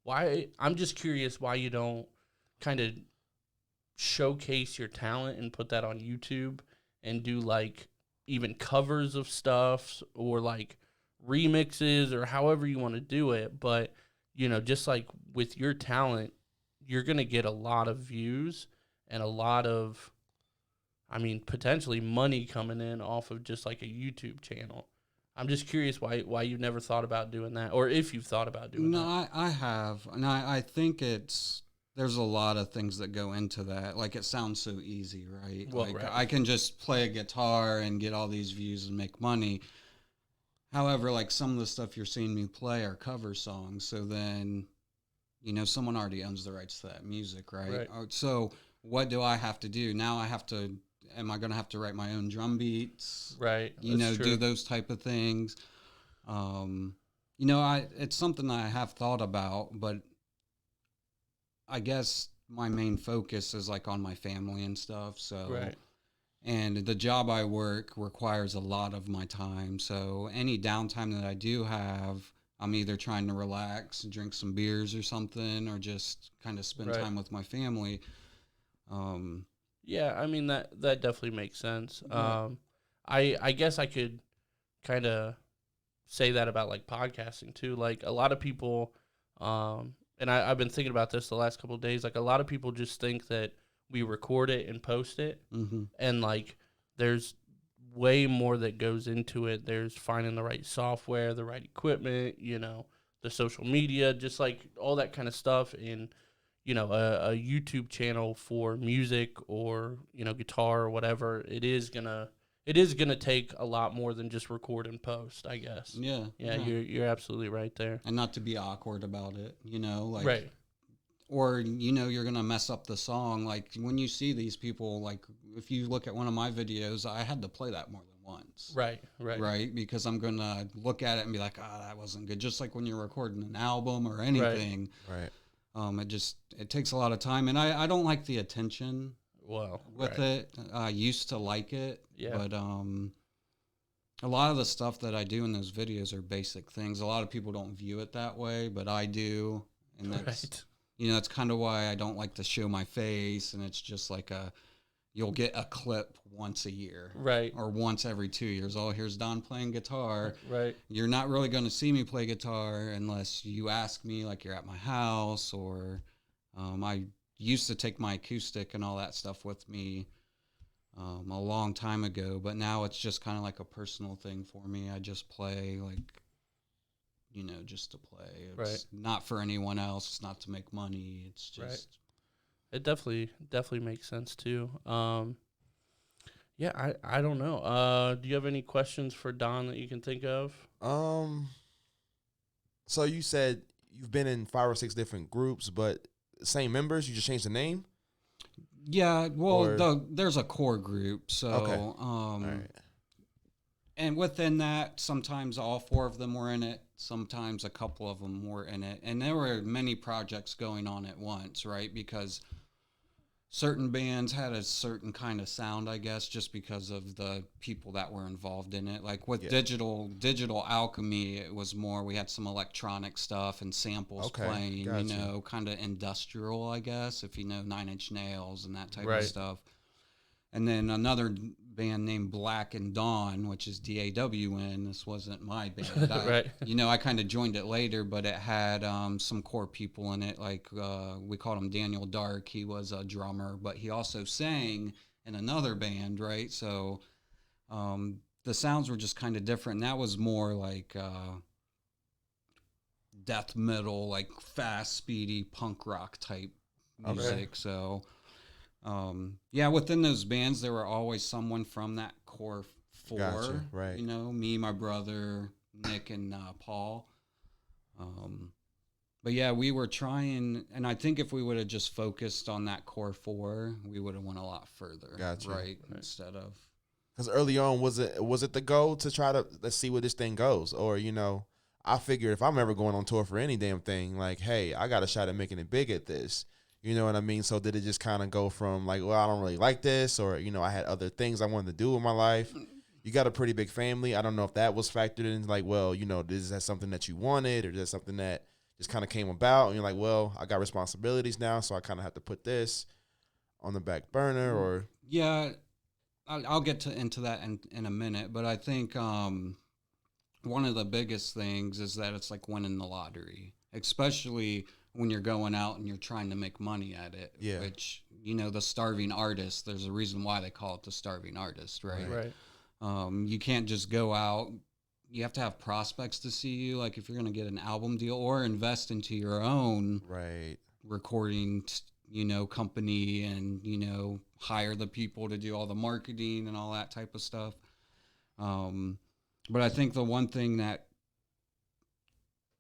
Speaker 1: I'm just curious why you don't kind of showcase your talent and put that on YouTube and do, like, even covers of stuff or, like, remixes or however you want to do it. But, you know, just like with your talent, you're going to get a lot of views and a lot of, I mean, potentially money coming in off of just like a YouTube channel. I'm just curious why you never thought about doing that, or if you've thought about doing that.
Speaker 7: no, I have, and I think there's a lot of things that go into that. Like, it sounds so easy, right?
Speaker 1: Well,
Speaker 7: like,
Speaker 1: right.
Speaker 7: I can just play a guitar and get all these views and make money. However, like, some of the stuff you're seeing me play are cover songs. So then, you know, someone already owns the rights to that music, right?
Speaker 1: Right.
Speaker 7: So what do I have to do? Now am I going to have to write my own drum beats?
Speaker 1: Right.
Speaker 7: You
Speaker 1: That's
Speaker 7: know,
Speaker 1: true.
Speaker 7: do those type of things. You know, it's something I have thought about, but I guess my main focus is like on my family and stuff. So,
Speaker 1: Right.
Speaker 7: and the job I work requires a lot of my time. So any downtime that I do have, I'm either trying to relax, drink some beers or something, or just kind of spend
Speaker 1: Right.
Speaker 7: time with my family.
Speaker 1: Yeah, I mean that definitely makes sense.
Speaker 7: Yeah.
Speaker 1: I guess I could kind of say that about like podcasting too. Like a lot of people, and I've been thinking about this the last couple of days. Like a lot of people just think that we record it and post it, and like there's way more that goes into it. There's finding the right software, the right equipment, you know, the social media, just like all that kind of stuff. And you know, a YouTube channel for music or, you know, guitar or whatever, it is gonna take a lot more than just record and post, I guess.
Speaker 7: Yeah.
Speaker 1: Yeah, you're absolutely right there.
Speaker 7: And not to be awkward about it, you know, like,
Speaker 1: Right.
Speaker 7: or, you know, you're going to mess up the song. Like when you see these people, like if you look at one of my videos, I had to play that more than once.
Speaker 1: Right.
Speaker 7: Right. Because I'm going to look at it and be like, that wasn't good. Just like when you're recording an album or anything.
Speaker 2: Right.
Speaker 7: It takes a lot of time, and I don't like the attention
Speaker 1: Well,
Speaker 7: with
Speaker 1: right.
Speaker 7: it. I used to like it,
Speaker 1: Yeah.
Speaker 7: but a lot of the stuff that I do in those videos are basic things. A lot of people don't view it that way, but I do, and that's
Speaker 1: Right.
Speaker 7: you know, that's kind of why I don't like to show my face, and it's just like you'll get a clip once a year,
Speaker 1: Right.
Speaker 7: or once every 2 years. Oh, here's Don playing guitar.
Speaker 1: Right.
Speaker 7: You're not really going to see me play guitar unless you ask me, like you're at my house, or I used to take my acoustic and all that stuff with me a long time ago, but now it's just kind of like a personal thing for me. I just play, like, you know, just to play. It's
Speaker 1: Right.
Speaker 7: not for anyone else. It's not to make money. It's just...
Speaker 1: Right. It definitely makes sense too. Yeah, I don't know. Do you have any questions for Don that you can think of?
Speaker 2: So you said you've been in 5 or 6 different groups, but same members. You just changed the name.
Speaker 7: Yeah, well,
Speaker 2: Or-
Speaker 7: there's a core group, so
Speaker 2: Okay. All right.
Speaker 7: and within that, sometimes all 4 of them were in it, sometimes a couple of them were in it, and there were many projects going on at once, right? Because certain bands had a certain kind of sound, I guess, just because of the people that were involved in it. Like with
Speaker 2: Yeah.
Speaker 7: Digital Alchemy, it was more, we had some electronic stuff and samples
Speaker 2: Okay,
Speaker 7: playing,
Speaker 2: gotcha.
Speaker 7: you know, kind of industrial, I guess, if you know 9 Inch Nails and that type
Speaker 1: Right.
Speaker 7: of stuff. And then another band named Black and Dawn, which is DAWN. This wasn't my band.
Speaker 1: Right.
Speaker 7: You know, I kind of joined it later, but it had some core people in it. Like we called him Daniel Dark. He was a drummer, but he also sang in another band, right? So the sounds were just kind of different. And that was more like death metal, like fast, speedy punk rock type music. So, yeah, within those bands, there were always someone from that core four.
Speaker 2: Gotcha, right.
Speaker 7: You know, me, my brother, Nick, and Paul. But yeah, we were trying, and I think if we would have just focused on that core four, we would have went a lot further.
Speaker 2: Gotcha.
Speaker 7: Right. Instead of.
Speaker 2: Because early on, was it the goal to try to let's see where this thing goes, or I figured if I'm ever going on tour for any damn thing, like, hey, I got a shot at making it big at this. You know what I mean? So did it just kind of go from like, well, I don't really like this, or I had other things I wanted to do in my life. You got a pretty big family. I don't know if that was factored in. Like, well, is that something that you wanted, or is that something that just kind of came about? And you're like, well, I got responsibilities now, so I kind of have to put this on the back burner, or
Speaker 7: yeah. I'll get into that in a minute, but I think one of the biggest things is that it's like winning the lottery, especially when you're going out and you're trying to make money at it.
Speaker 2: Yeah.
Speaker 7: Which, the starving artist, there's a reason why they call it the starving artist, right?
Speaker 1: Right.
Speaker 7: You can't just go out. You have to have prospects to see you. Like if you're going to get an album deal or invest into your own recording company and, hire the people to do all the marketing and all that type of stuff. But I think the one thing that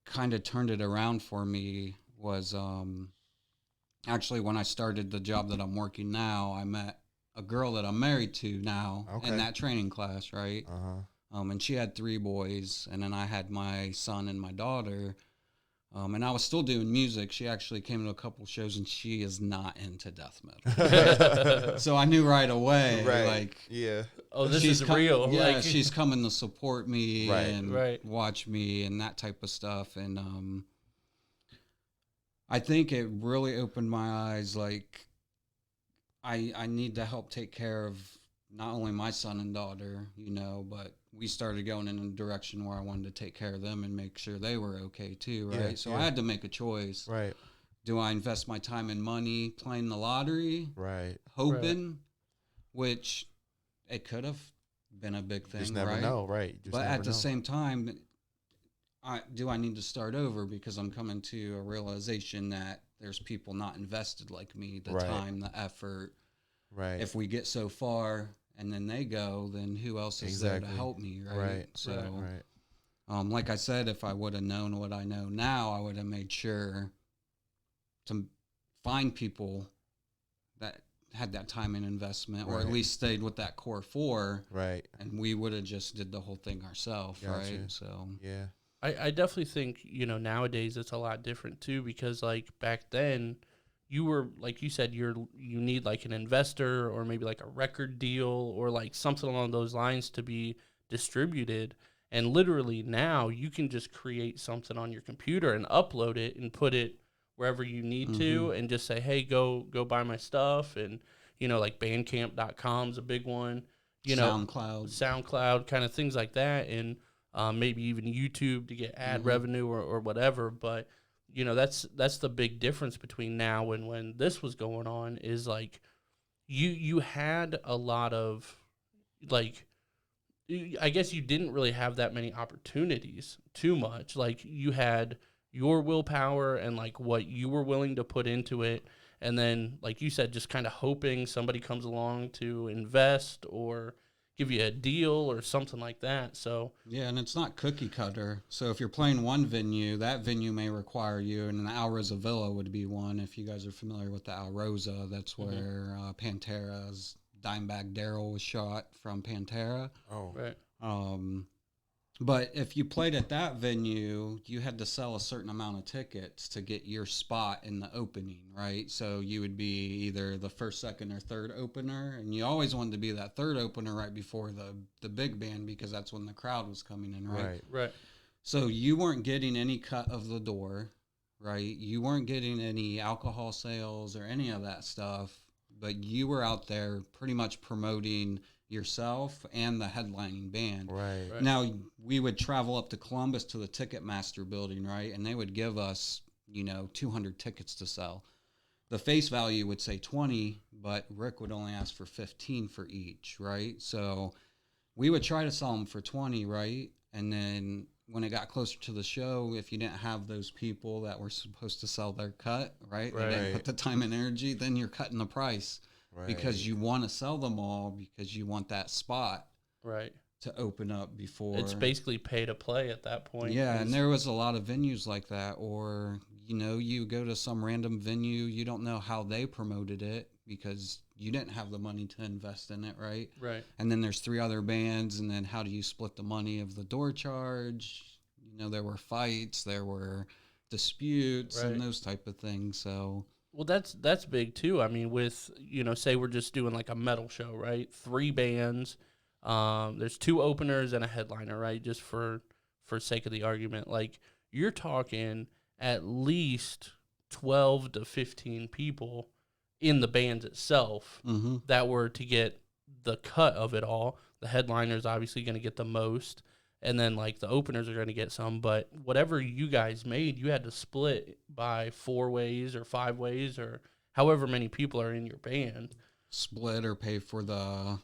Speaker 7: kind of turned it around for me was actually when I started the job that I'm working now, I met a girl that I'm married to now in that training class, right? And she had 3 boys, and then I had my son and my daughter. And I was still doing music. She actually came to a couple shows, and she is not into death metal. So I knew right away, like,
Speaker 1: oh, this is real.
Speaker 7: Yeah,
Speaker 1: like,
Speaker 7: she's coming to support me and watch me and that type of stuff. And I think it really opened my eyes. Like, I need to help take care of not only my son and daughter, but we started going in a direction where I wanted to take care of them and make sure they were okay too, right?
Speaker 2: Yeah,
Speaker 7: so I had to make a choice.
Speaker 2: Right.
Speaker 7: Do I invest my time and money playing the lottery?
Speaker 2: Right.
Speaker 7: Hoping, which it could have been a big thing,
Speaker 2: Just never know, right?
Speaker 7: But at the same time, do I need to start over because I'm coming to a realization that there's people not invested like me, the time, the effort.
Speaker 2: Right.
Speaker 7: If we get so far and then they go, then who else is there to help me, right? So, like I said, if I would have known what I know now, I would have made sure to find people that had that time and investment, or at least stayed with that core 4,
Speaker 2: right?
Speaker 7: And we would have just did the whole thing ourselves, right? So,
Speaker 2: yeah,
Speaker 1: I definitely think nowadays it's a lot different too, because like back then, you were, like you said, you need like an investor or maybe like a record deal or like something along those lines to be distributed. And literally now you can just create something on your computer and upload it and put it wherever you need to, and just say, hey, go buy my stuff. And, like bandcamp.com is a big one, SoundCloud, kind of things like that. And maybe even YouTube to get ad revenue or whatever. But that's the big difference between now and when this was going on, is like you had a lot of, like, I guess you didn't really have that many opportunities too much. Like, you had your willpower and like what you were willing to put into it, and then, like you said, just kind of hoping somebody comes along to invest or give you a deal or something like that. So
Speaker 7: yeah, and it's not cookie cutter. So if you're playing one venue, that venue may require you, and the Alrosa Villa would be one. If you guys are familiar with the Alrosa, that's where Pantera's Dimebag Darrell was shot from Pantera.
Speaker 2: Oh,
Speaker 1: right.
Speaker 7: But if you played at that venue, you had to sell a certain amount of tickets to get your spot in the opening, right? So you would be either the first, second, or third opener, and you always wanted to be that third opener right before the big band, because that's when the crowd was coming in, right?
Speaker 1: Right.
Speaker 7: So you weren't getting any cut of the door, right? You weren't getting any alcohol sales or any of that stuff, but you were out there pretty much promoting yourself and the headlining band.
Speaker 2: Right.
Speaker 7: Now, we would travel up to Columbus to the Ticketmaster building, right? And they would give us, 200 tickets to sell. The face value would say 20, but Rick would only ask for 15 for each, right? So we would try to sell them for 20, right? And then when it got closer to the show, if you didn't have those people that were supposed to sell their cut, right? They didn't put the time and energy, then you're cutting the price because you want to sell them all because you want that spot to open up before.
Speaker 1: It's basically pay to play at that point.
Speaker 7: Yeah, and there was a lot of venues like that. Or, you know, you go to some random venue, you don't know how they promoted it because you didn't have the money to invest in it, right?
Speaker 1: Right.
Speaker 7: And then there's 3 other bands, and then how do you split the money of the door charge? You know, there were fights, there were disputes, and those type of things. So,
Speaker 1: well, that's big too. I mean, with, you know, say we're just doing like a metal show, right? 3 bands, there's 2 openers and a headliner, right? Just for sake of the argument, like you're talking at least 12 to 15 people in the band itself that were to get the cut of it all. The headliner's obviously going to get the most, and then like the openers are going to get some, but whatever you guys made, you had to split by 4 ways or 5 ways or however many people are in your band.
Speaker 7: Split or pay for the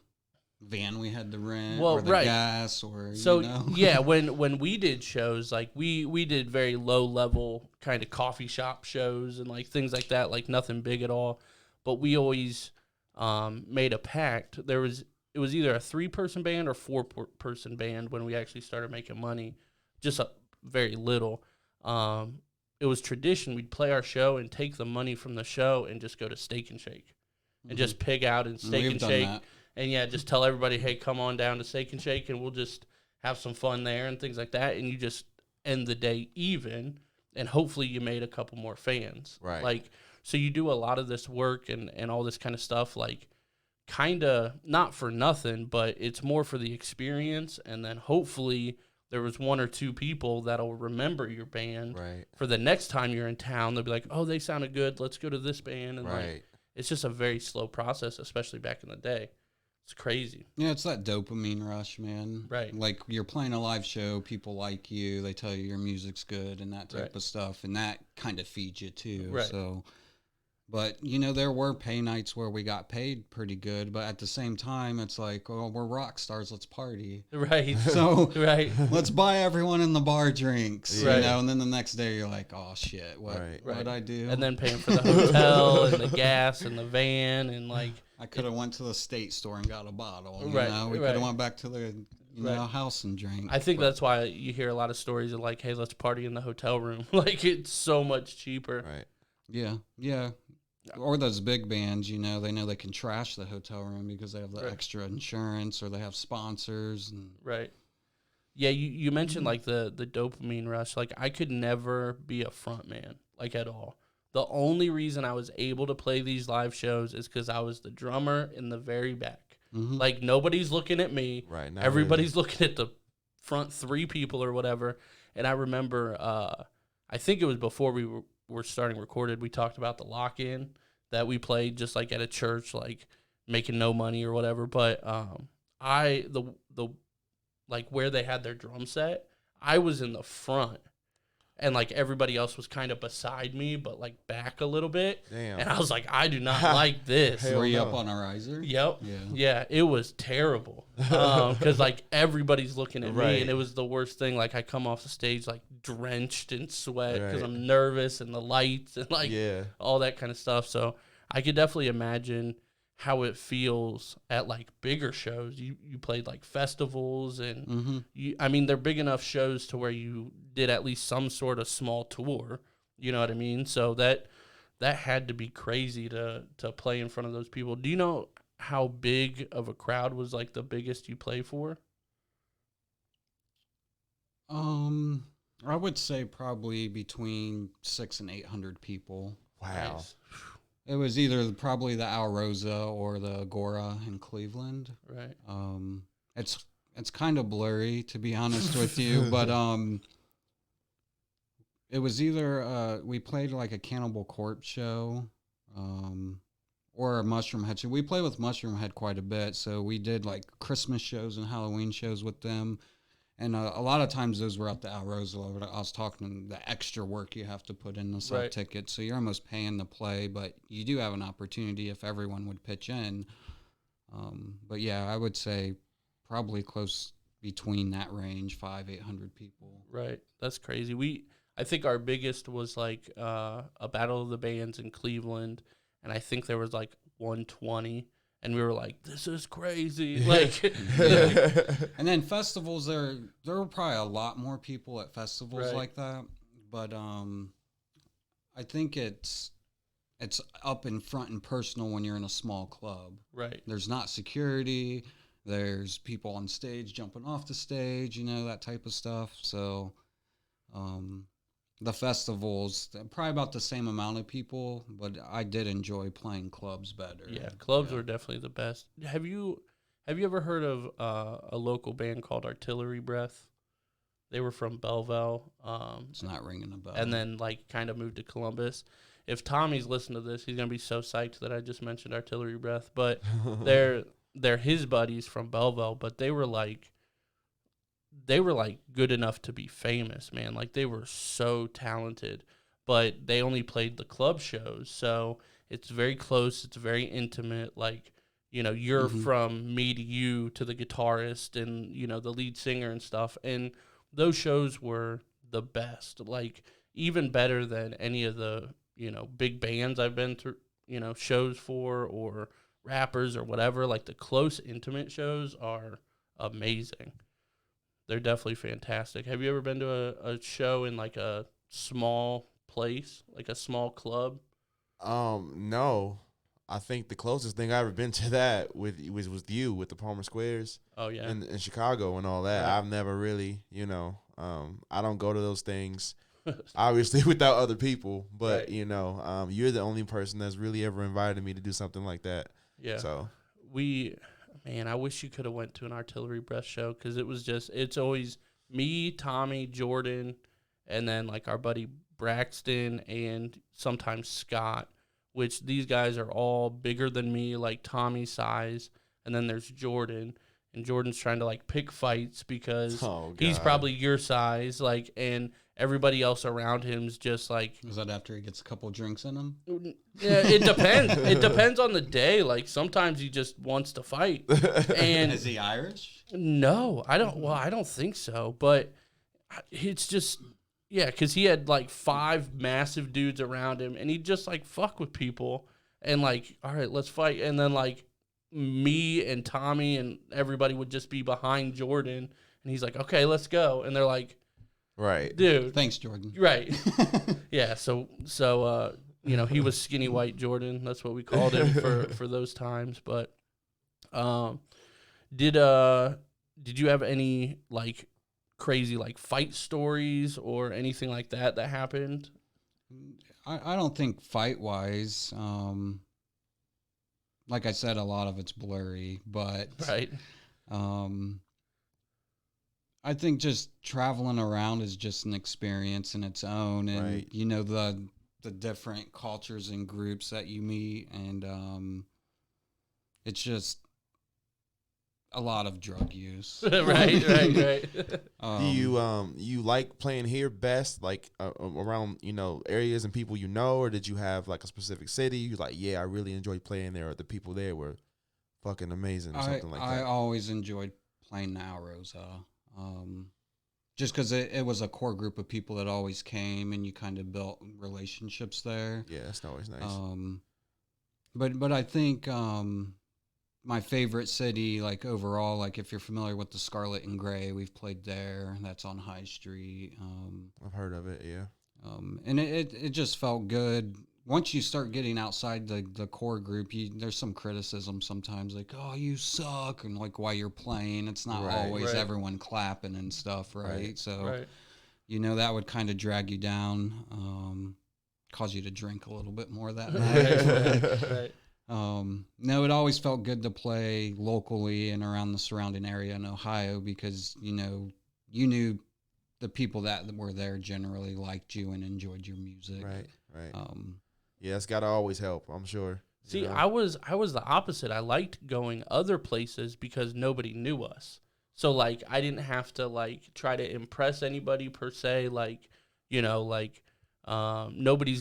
Speaker 7: van we had to rent,
Speaker 1: well,
Speaker 7: or the gas, or
Speaker 1: so
Speaker 7: you know.
Speaker 1: yeah, when we did shows, like we did very low level kind of coffee shop shows and like things like that, like nothing big at all. But we always made a pact. It was either a 3-person band or 4-person band when we actually started making money, just a very little. It was tradition. We'd play our show and take the money from the show and just go to Steak and Shake and just pig out and Steak and Shake. And yeah, just tell everybody, hey, come on down to Steak and Shake and we'll just have some fun there and things like that. And you just end the day even, and hopefully you made a couple more fans.
Speaker 2: Right.
Speaker 1: Like, so you do a lot of this work and all this kind of stuff, like kind of not for nothing, but it's more for the experience. And then hopefully there was 1 or 2 people that'll remember your band for the next time you're in town. They'll be like, oh, they sounded good. Let's go to this band. And like, it's just a very slow process, especially back in the day. It's crazy.
Speaker 7: Yeah, it's that dopamine rush, man.
Speaker 1: Right.
Speaker 7: Like you're playing a live show, people like you, they tell you your music's good and that type of stuff, and that kind of feeds you too.
Speaker 1: Right.
Speaker 7: So, but you know, there were pay nights where we got paid pretty good, but at the same time, it's like, oh, we're rock stars, let's party.
Speaker 1: Right.
Speaker 7: So,
Speaker 1: let's
Speaker 7: buy everyone in the bar drinks, you know, and then the next day you're like, oh shit, what'd I do?
Speaker 1: And then paying for the hotel and the gas and the van and like.
Speaker 7: I could have went to the state store and got a bottle. You know? We could have went back to the house and drank.
Speaker 1: I think that's why you hear a lot of stories of like, hey, let's party in the hotel room. Like it's so much cheaper.
Speaker 2: Right.
Speaker 7: Yeah. Yeah. Or those big bands, you know they can trash the hotel room because they have the extra insurance or they have sponsors. And
Speaker 1: Yeah, you mentioned like the dopamine rush. Like I could never be a front man, like at all. The only reason I was able to play these live shows is because I was the drummer in the very back. Like nobody's looking at me.
Speaker 2: Right.
Speaker 1: Everybody's looking at the front 3 people or whatever. And I remember, I think it was before we were starting recorded, we talked about the lock-in that we played just like at a church, like making no money or whatever. But the like where they had their drum set, I was in the front. And, like, everybody else was kind of beside me, but, like, back a little bit.
Speaker 2: Damn.
Speaker 1: And I was like, I do not like this.
Speaker 7: Were you up on a riser?
Speaker 1: Yep. Yeah, it was terrible. Because, like, everybody's looking at me, and it was the worst thing. Like, I come off the stage, like, drenched in sweat because I'm nervous and the lights and, like, all that kind of stuff. So I could definitely imagine how it feels at like bigger shows. You played like festivals and I mean, they're big enough shows to where you did at least some sort of small tour. You know what I mean? So that had to be crazy to play in front of those people. Do you know how big of a crowd was like the biggest you play for?
Speaker 7: I would say probably between 600 and 800 people.
Speaker 2: Wow.
Speaker 1: Nice.
Speaker 7: It was either probably the Alrosa or the Agora in Cleveland.
Speaker 1: Right.
Speaker 7: It's kind of blurry, to be honest with you, but it was either we played like a Cannibal Corpse show, or a Mushroom Head show. We play with Mushroom Head quite a bit, so we did like Christmas shows and Halloween shows with them. And a lot of times those were at the Alrosa. I was talking the extra work you have to put in to sell tickets. So you're almost paying to play, but you do have an opportunity if everyone would pitch in. But yeah, I would say probably close between that range, 500-800 people.
Speaker 1: Right. That's crazy. I think our biggest was like a Battle of the Bands in Cleveland, and I think there was like 120, and we were like, this is crazy. Like,
Speaker 7: And then festivals, there were probably a lot more people at festivals like that, but I think it's up in front and personal when you're in a small club.
Speaker 1: Right.
Speaker 7: There's not security. There's people on stage jumping off the stage, that type of stuff. So the festivals, probably about the same amount of people, but I did enjoy playing clubs better.
Speaker 1: Yeah, clubs were definitely the best. Have you ever heard of a local band called Artillery Breath? They were from Belleville.
Speaker 7: It's not ringing a bell.
Speaker 1: And then like kind of moved to Columbus. If Tommy's listening to this, he's gonna be so psyched that I just mentioned Artillery Breath. But they're his buddies from Belleville, but they were like good enough to be famous, man. Like they were so talented, but they only played the club shows. So it's very close. It's very intimate. Like, you're from me to you to the guitarist and, the lead singer and stuff. And those shows were the best, like even better than any of the, big bands I've been through, shows for, or rappers or whatever. Like the close, intimate shows are amazing. They're definitely fantastic. Have you ever been to a show in like a small place, like a small club?
Speaker 2: No. I think the closest thing I ever been to that was you with the Palmer Squares.
Speaker 1: Oh yeah,
Speaker 2: in Chicago and all that. Right. I've never really, I don't go to those things, obviously without other people. But right. You're the only person that's really ever invited me to do something like that.
Speaker 1: Yeah.
Speaker 2: So
Speaker 1: I wish you could have went to an Artillery Breath show, because it's always me, Tommy, Jordan, and then like our buddy Braxton and sometimes Scott, which these guys are all bigger than me, like Tommy's size. And then there's Jordan, and Jordan's trying to like pick fights because he's probably your size, like, and everybody else around him's just like.
Speaker 7: Is that after he gets a couple drinks in him?
Speaker 1: Yeah, it depends. It depends on the day. Like sometimes he just wants to fight. And
Speaker 7: is he Irish?
Speaker 1: No, I don't. Well, I don't think so. But it's just. Yeah, because he had like 5 massive dudes around him, and he'd just like fuck with people and like, all right, let's fight. And then like me and Tommy and everybody would just be behind Jordan, and he's like, okay, let's go. And they're like,
Speaker 2: right,
Speaker 1: dude,
Speaker 7: thanks, Jordan.
Speaker 1: Right. Yeah. So he was skinny white Jordan. That's what we called him for those times. But did you have any like crazy like fight stories or anything like that happened?
Speaker 7: I don't think fight wise. Like I said, a lot of it's blurry, but
Speaker 1: right.
Speaker 7: I think just traveling around is just an experience in its own, and
Speaker 2: right.
Speaker 7: The different cultures and groups that you meet, and it's just a lot of drug use.
Speaker 1: right.
Speaker 2: Do you like playing here best, like around areas and people or did you have like a specific city you like? Yeah, I really enjoyed playing there, or the people there were fucking amazing, or something like that.
Speaker 7: I always enjoyed playing Now Rosa, just because it was a core group of people that always came, and you kind of built relationships there.
Speaker 2: Yeah, that's always nice.
Speaker 7: But I think my favorite city, like overall, like if you're familiar with the Scarlet and Gray, we've played there. That's on High Street.
Speaker 2: I've heard of it, yeah.
Speaker 7: And it just felt good. Once you start getting outside the core group, there's some criticism sometimes, like, oh, you suck, and like while you're playing, it's not always everyone clapping and stuff, right? So, that would kind of drag you down, cause you to drink a little bit more that night.
Speaker 1: Right.
Speaker 7: No, it always felt good to play locally and around the surrounding area in Ohio, because, you knew the people that were there generally liked you and enjoyed your music.
Speaker 2: Right. Yeah, it's got to always help, I'm sure.
Speaker 1: See, I was the opposite. I liked going other places because nobody knew us. So, like, I didn't have to, like, try to impress anybody per se. Like, nobody's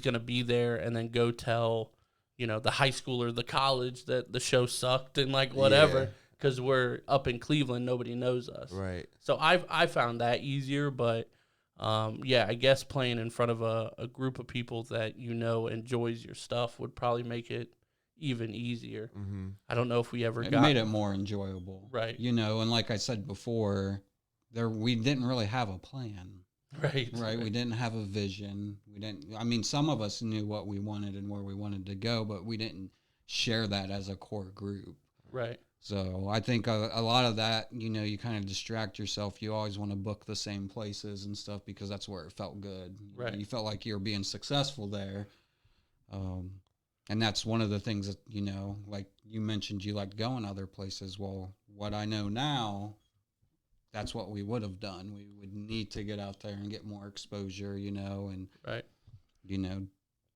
Speaker 1: going to be there and then go tell, the high school or the college that the show sucked and, like, whatever. because we're up in Cleveland, nobody knows us.
Speaker 2: Right.
Speaker 1: So I found that easier, but yeah, I guess playing in front of a group of people that enjoys your stuff would probably make it even easier.
Speaker 2: Mm-hmm.
Speaker 1: I don't know if we ever
Speaker 7: It
Speaker 1: got
Speaker 7: made it more enjoyable.
Speaker 1: Right.
Speaker 7: And like I said before, we didn't really have a plan.
Speaker 1: Right.
Speaker 7: We didn't have a vision. Some of us knew what we wanted and where we wanted to go, but we didn't share that as a core group.
Speaker 1: Right.
Speaker 7: So I think a lot of that, you kind of distract yourself. You always want to book the same places and stuff because that's where it felt good.
Speaker 1: Right.
Speaker 7: You felt like you were being successful there. And that's one of the things that, like you mentioned, you liked going other places. Well, what I know now, that's what we would have done. We would need to get out there and get more exposure, and,
Speaker 1: Right.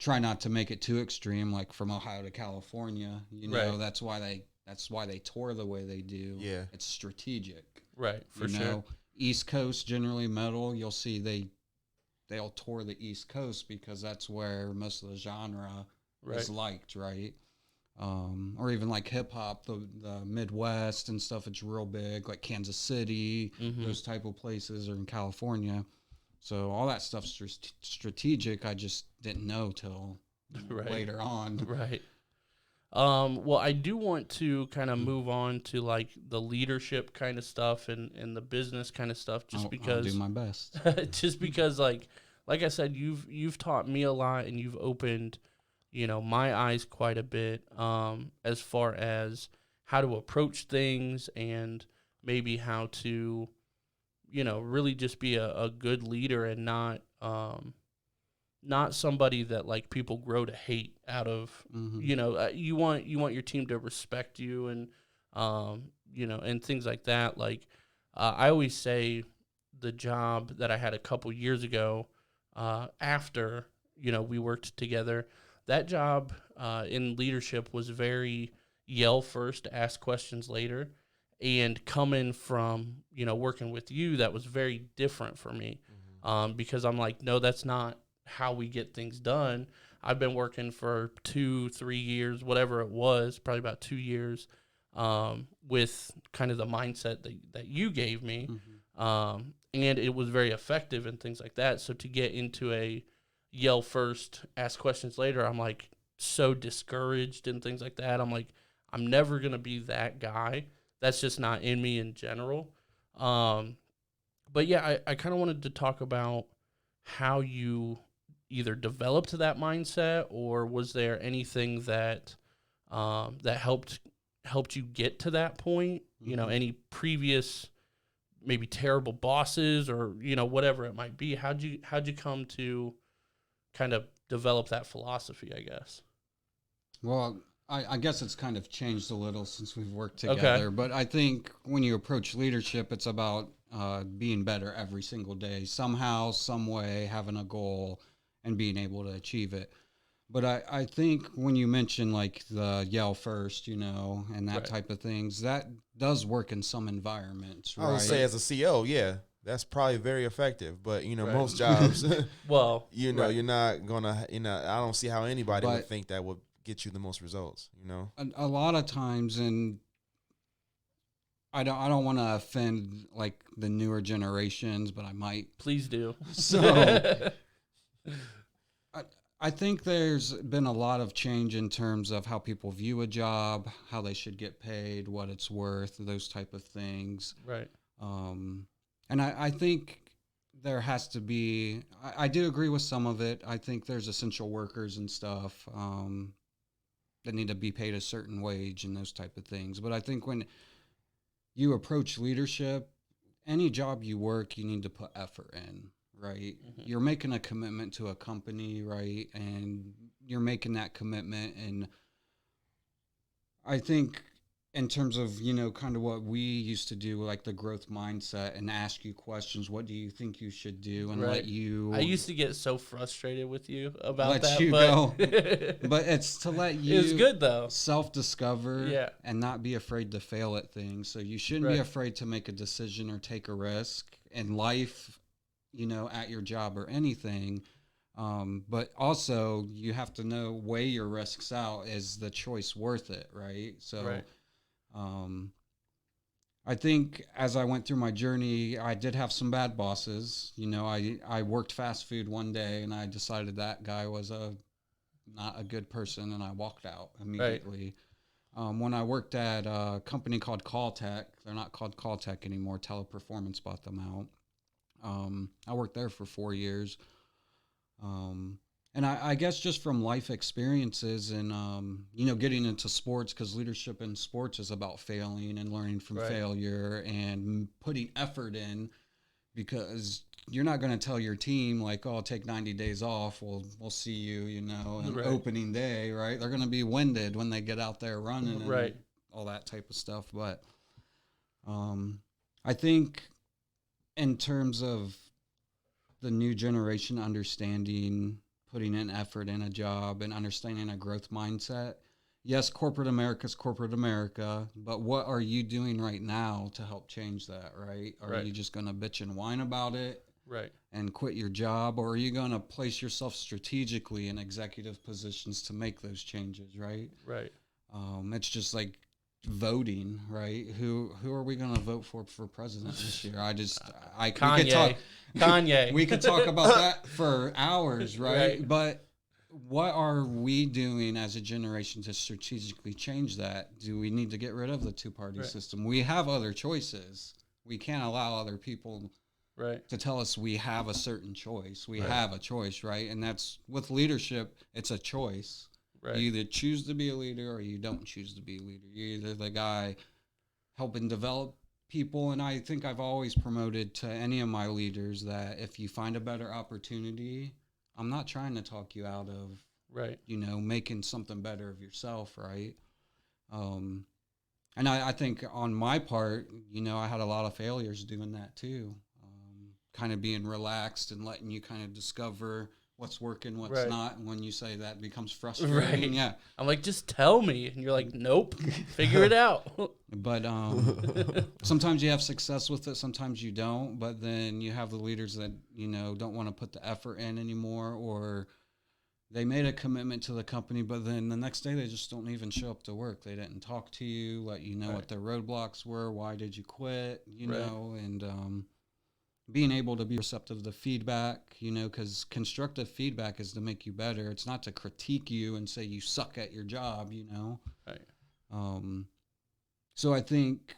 Speaker 7: Try not to make it too extreme, like from Ohio to California,
Speaker 1: Right.
Speaker 7: that's why they tour the way they do.
Speaker 2: Yeah.
Speaker 7: It's strategic.
Speaker 1: Right. For sure.
Speaker 7: East Coast, generally metal, you'll see they'll tour the East Coast because that's where most of the genre is liked, right? Or even like hip hop, the Midwest and stuff, it's real big, like Kansas City, those type of places, or in California. So all that stuff's strategic. I just didn't know till later on.
Speaker 1: Right. Well, I do want to kind of move on to like the leadership kind of stuff and the business kind of stuff,
Speaker 7: I'll do my best.
Speaker 1: just because like I said, you've taught me a lot and you've opened, my eyes quite a bit, as far as how to approach things and maybe how to, really just be a good leader and not somebody that like people grow to hate out of. You want your team to respect you and and things like that. Like I always say the job that I had a couple years ago, after we worked together, that job in leadership was very yell first, ask questions later. And coming from working with you, that was very different for me, because I'm like, no, that's not how we get things done. I've been working for 2-3 years, whatever it was, probably about 2 years, with kind of the mindset that you gave me, and it was very effective and things like that. So to get into a yell first, ask questions later, I'm like so discouraged and things like that. I'm like, I'm never gonna be that guy. That's just not in me in general. But yeah, I kind of wanted to talk about how you either developed that mindset, or was there anything that that helped you get to that point? Any previous maybe terrible bosses, or whatever it might be. How'd you come to kind of develop that philosophy, I guess?
Speaker 7: Well, I guess it's kind of changed a little since we've worked together. But I think when you approach leadership, it's about being better every single day, somehow, some way, having a goal and being able to achieve it. But I think when you mention like the yell first, and that type of things, that does work in some environments, right?
Speaker 2: I would say as a CO, yeah, that's probably very effective. But most jobs,
Speaker 1: well,
Speaker 2: you're not gonna, I don't see how anybody would think that would get you the most results.
Speaker 7: A lot of times, and I don't want to offend like the newer generations, but I might.
Speaker 1: Please do.
Speaker 7: So I think there's been a lot of change in terms of how people view a job, how they should get paid, what it's worth, those type of things.
Speaker 1: Right.
Speaker 7: And I think there has to be, I do agree with some of it. I think there's essential workers and stuff that need to be paid a certain wage and those type of things. But I think when you approach leadership, any job you work, you need to put effort in, right? You're making a commitment to a company, right? And you're making that commitment. And I think in terms of, kind of what we used to do, like the growth mindset, and ask you questions, what do you think you should do? And let you...
Speaker 1: I used to get so frustrated with you about that.
Speaker 7: Go. But it's to let you...
Speaker 1: It's good, though.
Speaker 7: Self-discover and not be afraid to fail at things. So you shouldn't be afraid to make a decision or take a risk in life, at your job or anything. But also you have to weigh your risks out. Is the choice worth it, right? So I think as I went through my journey, I did have some bad bosses. You know, I worked fast food one day and I decided that guy was not a good person, and I walked out immediately. When I worked at a company called Calltech, they're not called Calltech anymore. Teleperformance bought them out. I worked there for 4 years. And I guess just from life experiences and, getting into sports, because leadership in sports is about failing and learning from failure and putting effort in, because you're not going to tell your team like, oh, take 90 days off. We'll see you, on opening day, right? They're going to be winded when they get out there running and all that type of stuff. But I think in terms of the new generation understanding, putting in effort in a job and understanding a growth mindset. Yes, corporate America is corporate America, but what are you doing right now to help change that, right? Are you just going to bitch and whine about it and quit your job, or are you going to place yourself strategically in executive positions to make those changes, right? It's just like voting, right? Who are we going to vote for president this year?
Speaker 1: Kanye.
Speaker 7: We could talk about that for hours, right? But what are we doing as a generation to strategically change that? Do we need to get rid of the two-party system? We have other choices. We can't allow other people to tell us we have a certain choice. We have a choice, right? And that's with leadership, it's a choice. You either choose to be a leader or you don't choose to be a leader. You're either the guy helping develop people, and I think I've always promoted to any of my leaders that if you find a better opportunity, I'm not trying to talk you out of making something better of yourself, right? And I think on my part, I had a lot of failures doing that too, kind of being relaxed and letting you kind of discover what's working, what's not. And when you say that, it becomes frustrating. Yeah.
Speaker 1: I'm like, just tell me. And you're like, nope, figure it out.
Speaker 7: But sometimes you have success with it, sometimes you don't. But then you have the leaders that, don't want to put the effort in anymore, or they made a commitment to the company, but then the next day they just don't even show up to work. They didn't talk to you, let you know what their roadblocks were, why did you quit, know, and being able to be receptive to feedback, because constructive feedback is to make you better. It's not to critique you and say you suck at your job, So I think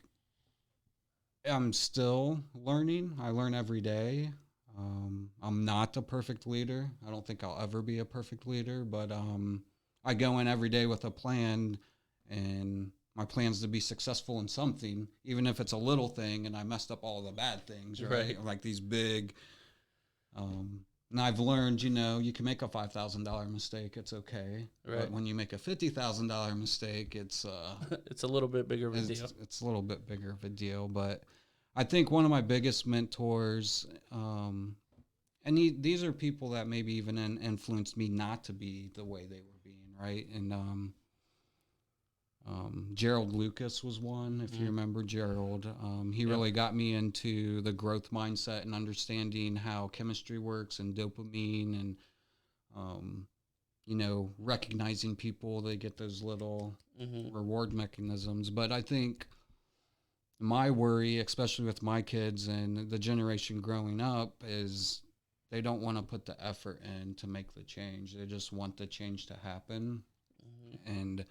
Speaker 7: I'm still learning. I learn every day. I'm not a perfect leader. I don't think I'll ever be a perfect leader, but I go in every day with a plan, and my plan is to be successful in something, even if it's a little thing and I messed up all the bad things, right? Like these big, and I've learned, you can make a $5,000 mistake. It's okay. But when you make a $50,000 mistake, it's
Speaker 1: it's a little bit bigger of a deal.
Speaker 7: It's a little bit bigger of a deal. But I think one of my biggest mentors, and these are people that maybe even influenced me not to be the way they were being, right? And Gerald Lucas was one, if you remember Gerald. He really got me into the growth mindset and understanding how chemistry works and dopamine and, recognizing people. They get those little reward mechanisms. But I think my worry, especially with my kids and the generation growing up, is they don't want to put the effort in to make the change. They just want the change to happen. And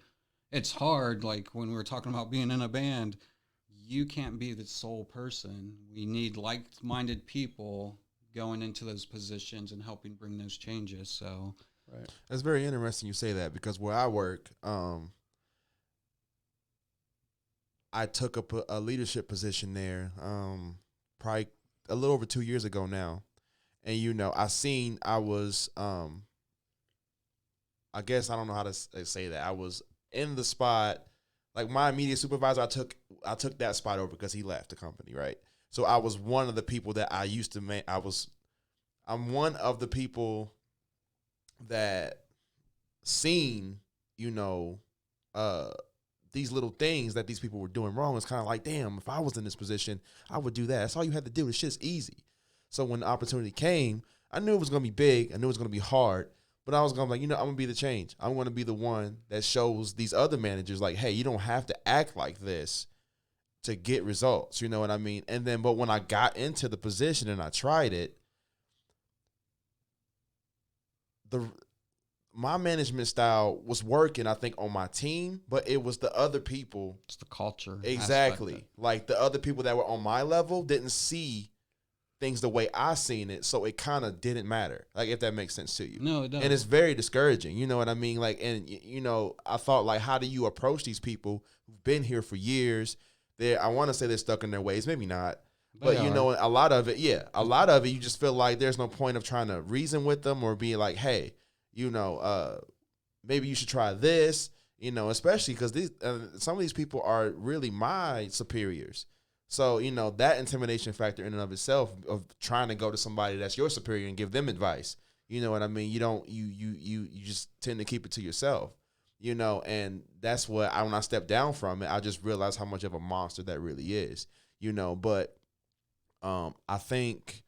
Speaker 7: it's hard, like when we were talking about being in a band, you can't be the sole person. We need like-minded people going into those positions and helping bring those changes. So,
Speaker 2: That's very interesting you say that, because where I work, I took up a leadership position there, probably a little over 2 years ago now. And, I was, I guess I don't know how to say that. I was in the spot, like my immediate supervisor, I took that spot over because he left the company, right? So I was one of the people that I used to I'm one of the people that seen, these little things that these people were doing wrong. It's kind of like, damn, if I was in this position, I would do that. That's all you had to do. This shit's easy. So when the opportunity came, I knew it was going to be big. I knew it was going to be hard. But I was going to be like, I'm going to be the change. I'm going to be the one that shows these other managers like, hey, you don't have to act like this to get results. You know what I mean? And then, but when I got into the position and I tried it, my management style was working, I think, on my team, but it was the other people.
Speaker 7: It's the culture.
Speaker 2: Exactly. Like the other people that were on my level didn't see things the way I seen it, so it kind of didn't matter. Like, if that makes sense to you.
Speaker 7: No, it doesn't.
Speaker 2: And it's very discouraging. You know what I mean? Like, and you know, I thought, like, how do you approach these people who've been here for years? I want to say they're stuck in their ways, maybe not. But you know, a lot of it, you just feel like there's no point of trying to reason with them or be like, hey, you know, maybe you should try this, you know, especially because some of these people are really my superiors. So, you know, that intimidation factor in and of itself of trying to go to somebody that's your superior and give them advice, you know what I mean? You just tend to keep it to yourself, you know, and that's what when I stepped down from it, I just realized how much of a monster that really is, you know, but I think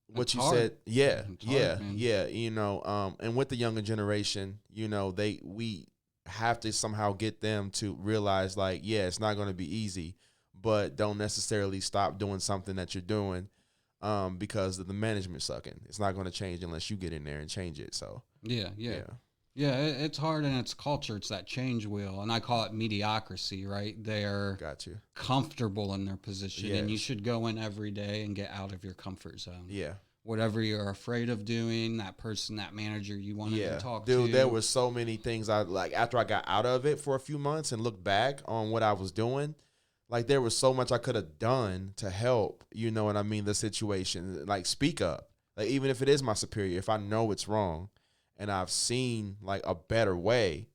Speaker 2: what you said, you know, and with the younger generation, you know, we have to somehow get them to realize, like, yeah, it's not going to be easy, but don't necessarily stop doing something that you're doing because of the management sucking. It's not going to change unless you get in there and change it. So yeah,
Speaker 7: it's hard, and it's culture. It's that change wheel, and I call it mediocrity, right? They're comfortable in their position, and you should go in every day and get out of your comfort zone.
Speaker 2: Yeah.
Speaker 7: Whatever you're afraid of doing, that person, that manager you wanted to talk to.
Speaker 2: Dude, there were so many things I like after I got out of it for a few months and looked back on what I was doing. Like, there was so much I could have done to help, you know what I mean, the situation. Like, speak up. Like, even if it is my superior, if I know it's wrong and I've seen, like, a better way,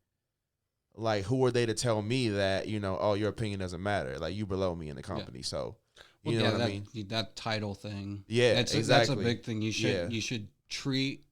Speaker 2: like, who are they to tell me that, you know, oh, your opinion doesn't matter? Like, you below me in the company. So, you know what I mean?
Speaker 7: That title thing.
Speaker 2: Yeah,
Speaker 7: exactly. That's a big thing. You should treat,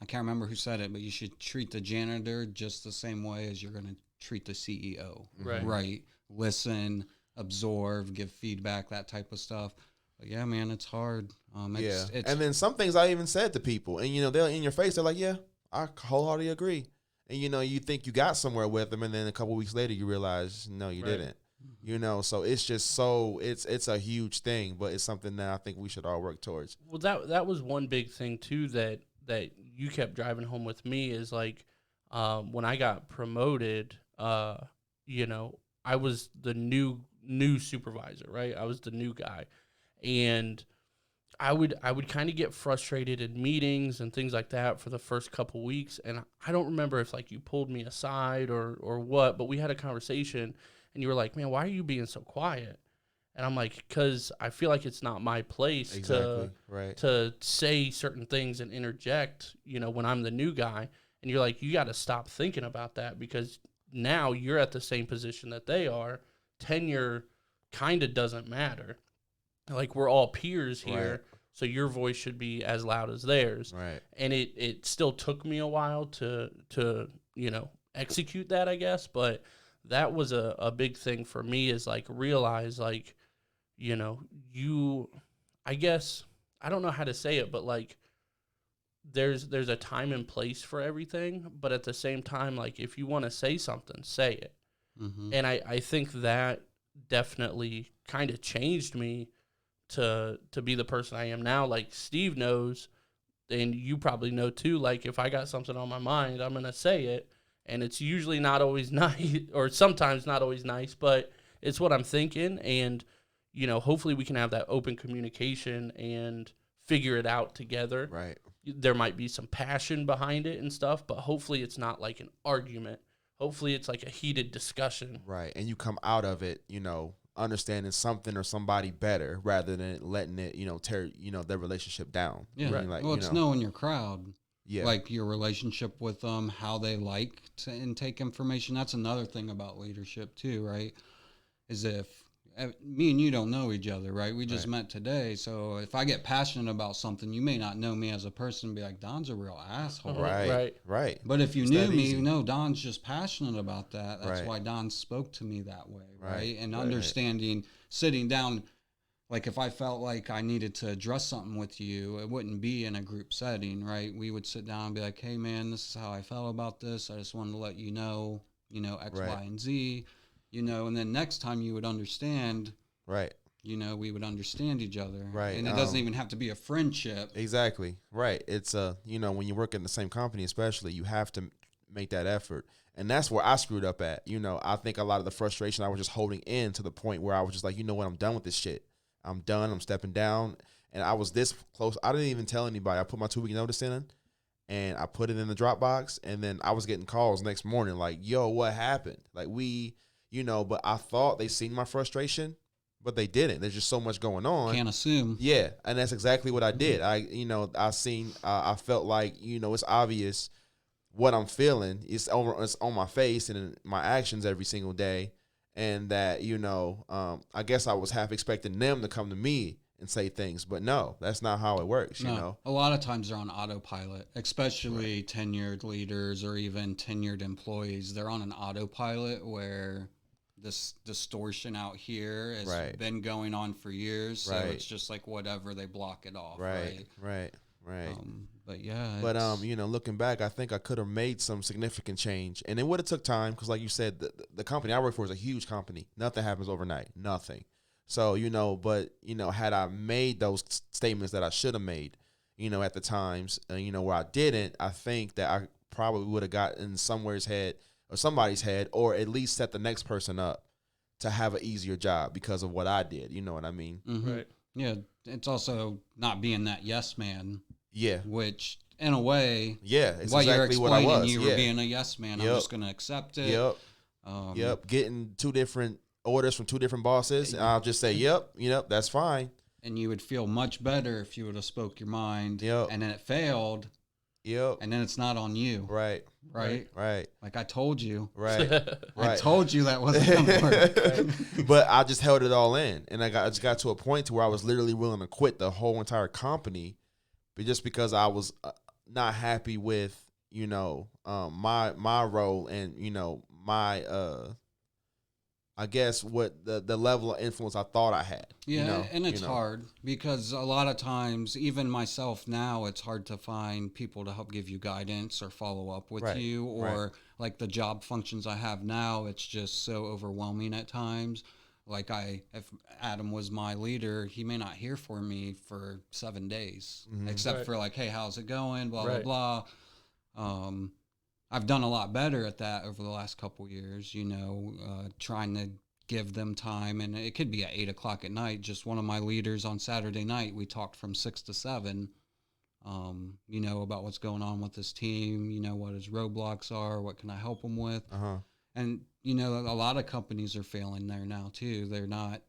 Speaker 7: I can't remember who said it, but you should treat the janitor just the same way as you're going to treat the CEO. Right. Listen, absorb, give feedback, that type of stuff. But yeah, man, it's hard. It's
Speaker 2: and then some things I even said to people, and, you know, they're in your face. They're like, yeah, I wholeheartedly agree. And, you know, you think you got somewhere with them, and then a couple weeks later you realize, no, you didn't. You know, so it's just it's a huge thing, but it's something that I think we should all work towards.
Speaker 1: Well, that was one big thing too that you kept driving home with me is, like, when I got promoted, you know, I was the new supervisor, right? I was the new guy, and I would kind of get frustrated in meetings and things like that for the first couple weeks, and I don't remember if, like, you pulled me aside or what, but we had a conversation, and you were like, "Man, why are you being so quiet?" And I'm like, "Because I feel like it's not my place to say certain things and interject, you know, when I'm the new guy." And you're like, "You got to stop thinking about that because now you're at the same position that they are. Tenure kind of doesn't matter. Like, we're all peers here, so your voice should be as loud as theirs."
Speaker 2: Right.
Speaker 1: And it still took me a while to you know, execute that, I guess, but that was a big thing for me is, like, realize, like, you know, I guess, I don't know how to say it, but, like, there's a time and place for everything, but at the same time, like, if you want to say something, say it. Mm-hmm. And I think that definitely kind of changed me to be the person I am now. Like, Steve knows, and you probably know too, like, if I got something on my mind, I'm going to say it. And it's usually not always nice, or sometimes not always nice, but it's what I'm thinking. And, you know, hopefully we can have that open communication and figure it out together.
Speaker 2: Right.
Speaker 1: There might be some passion behind it and stuff, but hopefully it's not like an argument. Hopefully it's like a heated discussion.
Speaker 2: Right. And you come out of it, you know, understanding something or somebody better rather than letting it, you know, tear, you know, their relationship down.
Speaker 7: Yeah.
Speaker 2: Right. Like,
Speaker 7: well, it's knowing your crowd.
Speaker 2: Yeah.
Speaker 7: Like, your relationship with them, how they like to intake information. That's another thing about leadership too, right? Is if me and you don't know each other, right? We just met today. So if I get passionate about something, you may not know me as a person and be like, Don's a real asshole.
Speaker 2: Right.
Speaker 7: But if you knew me, you know Don's just passionate about that. That's
Speaker 2: right.
Speaker 7: why Don spoke to me that way, right? And understanding, sitting down, like, if I felt like I needed to address something with you, it wouldn't be in a group setting, right? We would sit down and be like, "Hey, man, this is how I felt about this. I just wanted to let you know, X, Y, and Z." you know, and then next time you would understand,
Speaker 2: Right.
Speaker 7: you know, we would understand each other.
Speaker 2: Right.
Speaker 7: And it doesn't even have to be a friendship.
Speaker 2: Exactly. Right. It's you know, when you work in the same company, especially, you have to make that effort. And that's where I screwed up at. You know, I think a lot of the frustration I was just holding in to the point where I was just like, you know what, I'm done with this shit. I'm done. I'm stepping down. And I was this close. I didn't even tell anybody. I put my 2-week notice in, and I put it in the Dropbox. And then I was getting calls next morning like, yo, what happened? Like, you know, but I thought they seen my frustration, but they didn't. There's just so much going on.
Speaker 7: Can't assume.
Speaker 2: Yeah, and that's exactly what I did. I felt like, you know, it's obvious what I'm feeling. It's on my face and in my actions every single day, and that, you know, I guess I was half expecting them to come to me and say things, but no, that's not how it works. You know,
Speaker 7: a lot of times they're on autopilot, especially tenured leaders or even tenured employees. They're on an autopilot where this distortion out here has been going on for years. So it's just like whatever, they block it off. Right. But yeah.
Speaker 2: But you know, looking back, I think I could have made some significant change, and it would have took time because, like you said, the company I work for is a huge company. Nothing happens overnight. Nothing. So, you know, but, you know, had I made those statements that I should have made, you know, at the times, you know, where I didn't, I think that I probably would have got in somebody's head, or at least set the next person up to have an easier job because of what I did. You know what I mean?
Speaker 7: Mm-hmm. Right. Yeah. It's also not being that yes man.
Speaker 2: Yeah.
Speaker 7: Which, in a way,
Speaker 2: it's
Speaker 7: while
Speaker 2: exactly
Speaker 7: you're explaining,
Speaker 2: what I was.
Speaker 7: you were being a yes man. I'm just going to accept it.
Speaker 2: Getting 2 different orders from 2 different bosses, and I'll just say, yep, that's fine.
Speaker 7: And you would feel much better if you would have spoke your mind. And then it failed. And then it's not on you. Right. Like I told you. I told you that wasn't going to work.
Speaker 2: But I just held it all in, and I just got to a point to where I was literally willing to quit the whole entire company, but just because I was not happy with, you know, my role and, you know, my I guess what the level of influence I thought I had.
Speaker 7: Yeah,
Speaker 2: you know,
Speaker 7: and it's hard because a lot of times, even myself now, it's hard to find people to help give you guidance or follow up with you, or like the job functions I have now, it's just so overwhelming at times. Like if Adam was my leader, he may not hear from me for 7 days, except for like, hey, how's it going? Blah, blah, blah. I've done a lot better at that over the last couple years, you know, trying to give them time. And it could be at 8 o'clock at night. Just one of my leaders on Saturday night, we talked from 6 to 7, you know, about what's going on with this team, you know, what his roadblocks are, what can I help them with. And, you know, a lot of companies are failing there now, too. They're not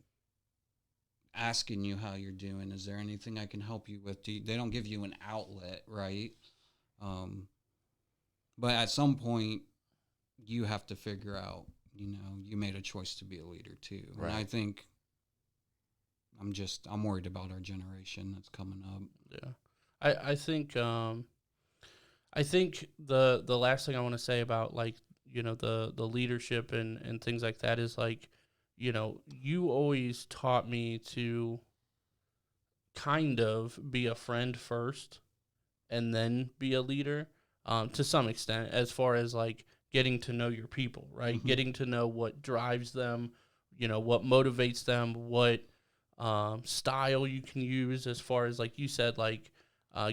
Speaker 7: asking you how you're doing. Is there anything I can help you with? They don't give you an outlet, right? But at some point, you have to figure out, you know, you made a choice to be a leader too. And I think I'm worried about our generation that's coming up.
Speaker 1: Yeah. I think the last thing I want to say about, like, you know, the leadership and things like that is, like, you know, you always taught me to kind of be a friend first and then be a leader. To some extent, as far as like getting to know your people, right? Getting to know what drives them, you know, what motivates them, what style you can use, as far as, like you said, like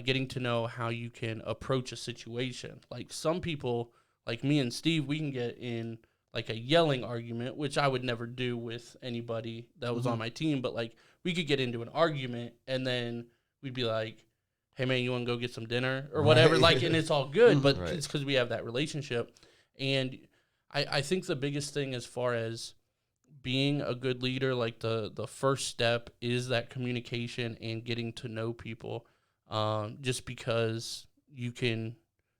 Speaker 1: getting to know how you can approach a situation. Like some people, like me and Steve, we can get in like a yelling argument, which I would never do with anybody that was on my team, but like we could get into an argument and then we'd be like, hey, man, you want to go get some dinner or whatever? Like, and it's all good, but it's because we have that relationship. And I think the biggest thing as far as being a good leader, like the first step is that communication and getting to know people, just because you can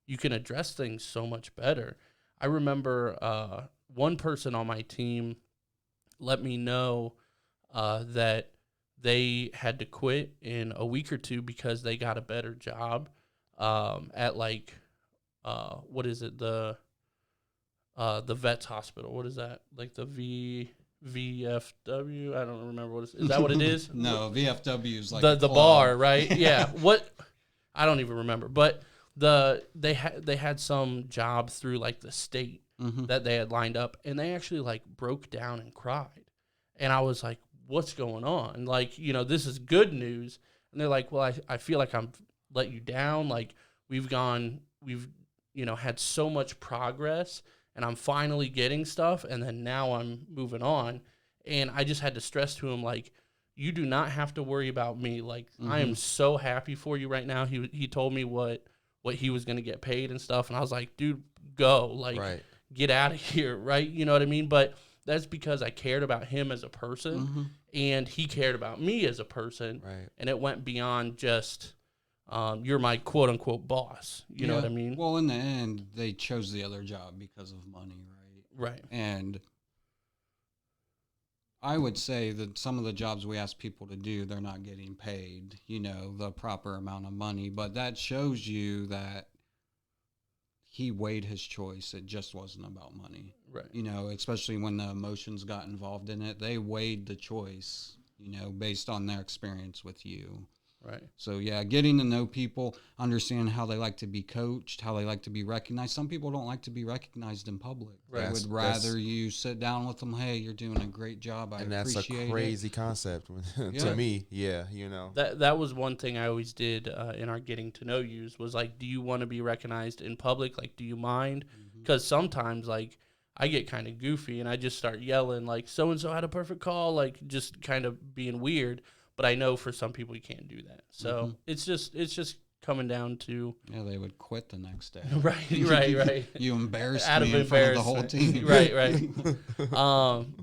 Speaker 1: address things so much better. I remember one person on my team let me know that they had to quit in a week or 2 because they got a better job at, like, what is it, the Vets Hospital. What is that? Like the VFW? I don't remember what it is. Is that what it is?
Speaker 7: No, VFW is like
Speaker 1: the bar, right? Yeah. What? I don't even remember. But they had some job through, like, the state, that they had lined up, and they actually like broke down and cried. And I was like, what's going on? Like, you know, this is good news. And they're like, well, I feel like I'm let you down. Like we've, you know, had so much progress, and I'm finally getting stuff, and then now I'm moving on. And I just had to stress to him, like, you do not have to worry about me. Like, I am so happy for you right now. He told me what he was going to get paid and stuff. And I was like, dude, go. Like, get out of here, right? You know what I mean? But that's because I cared about him as a person, and he cared about me as a person. Right. And it went beyond just, you're my quote-unquote boss. You know what I mean?
Speaker 7: Well, in the end, they chose the other job because of money, right?
Speaker 1: Right.
Speaker 7: And I would say that some of the jobs we ask people to do, they're not getting paid, you know, the proper amount of money. But that shows you that he weighed his choice. It just wasn't about money.
Speaker 1: Right.
Speaker 7: You know, especially when the emotions got involved in it. They weighed the choice, you know, based on their experience with you.
Speaker 1: Right.
Speaker 7: So, yeah, getting to know people, understand how they like to be coached, how they like to be recognized. Some people don't like to be recognized in public. Right. They would rather you sit down with them, hey, you're doing a great job. I appreciate it.
Speaker 2: And that's a crazy concept to me. Yeah, you know.
Speaker 1: That was one thing I always did in our getting to know yous was, like, do you want to be recognized in public? Like, do you mind? Because sometimes, like, I get kind of goofy and I just start yelling, like, so-and-so had a perfect call, like, just kind of being weird. But I know for some people you can't do that. So it's just coming down to...
Speaker 7: Yeah, they would quit the next day.
Speaker 1: right.
Speaker 7: You embarrassed me in front of the whole team.
Speaker 1: right.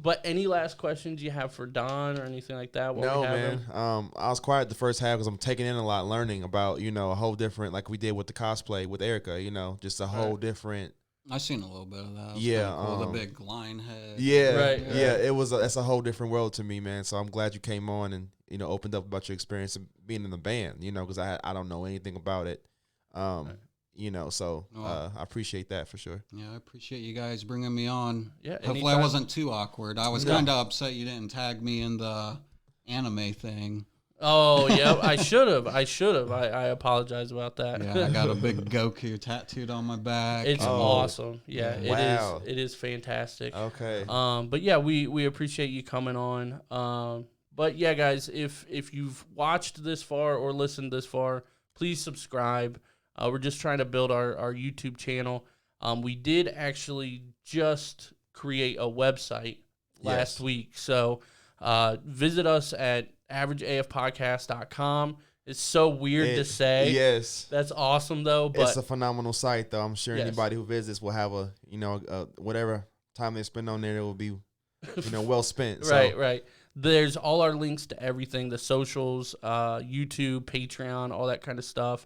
Speaker 1: But any last questions you have for Don or anything like that?
Speaker 2: No, man. I was quiet the first half because I'm taking in a lot, learning about, you know, a whole different, like we did with the cosplay with Erica, you know, just a whole different...
Speaker 7: I seen a little bit of that.
Speaker 2: Yeah,
Speaker 7: the big lion head.
Speaker 2: Yeah, right. Yeah, that's a whole different world to me, man. So I'm glad you came on and, you know, opened up about your experience of being in the band, you know, because I don't know anything about it, you know. So I appreciate that for sure.
Speaker 7: Yeah, I appreciate you guys bringing me on.
Speaker 1: Yeah,
Speaker 7: hopefully I wasn't too awkward. I was kind of upset you didn't tag me in the anime thing.
Speaker 1: Oh, yeah, I should have. I apologize about that.
Speaker 7: Yeah, I got a big Goku tattooed on my back.
Speaker 1: It's awesome. Yeah,
Speaker 2: wow.
Speaker 1: It is fantastic.
Speaker 2: Okay.
Speaker 1: But yeah, we appreciate you coming on. But yeah, guys, if you've watched this far or listened this far, please subscribe. We're just trying to build our YouTube channel. We did actually just create a website last week. So visit us at averageafpodcast.com. It's so weird to say.
Speaker 2: Yes.
Speaker 1: That's awesome, though. But
Speaker 2: it's a phenomenal site, though. I'm sure anybody who visits will have a, you know, whatever time they spend on there, it will be, you know, well spent.
Speaker 1: Right. There's all our links to everything, the socials, YouTube, Patreon, all that kind of stuff.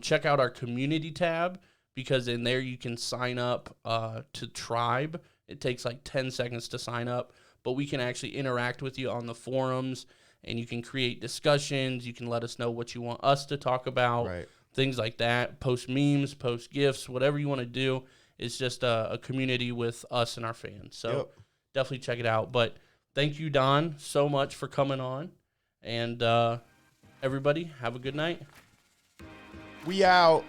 Speaker 1: Check out our community tab, because in there you can sign up to Tribe. It takes like 10 seconds to sign up, but we can actually interact with you on the forums, and you can create discussions. You can let us know what you want us to talk about, things like that. Post memes, post GIFs, whatever you want to do. It's just a community with us and our fans. So definitely check it out. But thank you, Don, so much for coming on. And everybody, have a good night.
Speaker 2: We out.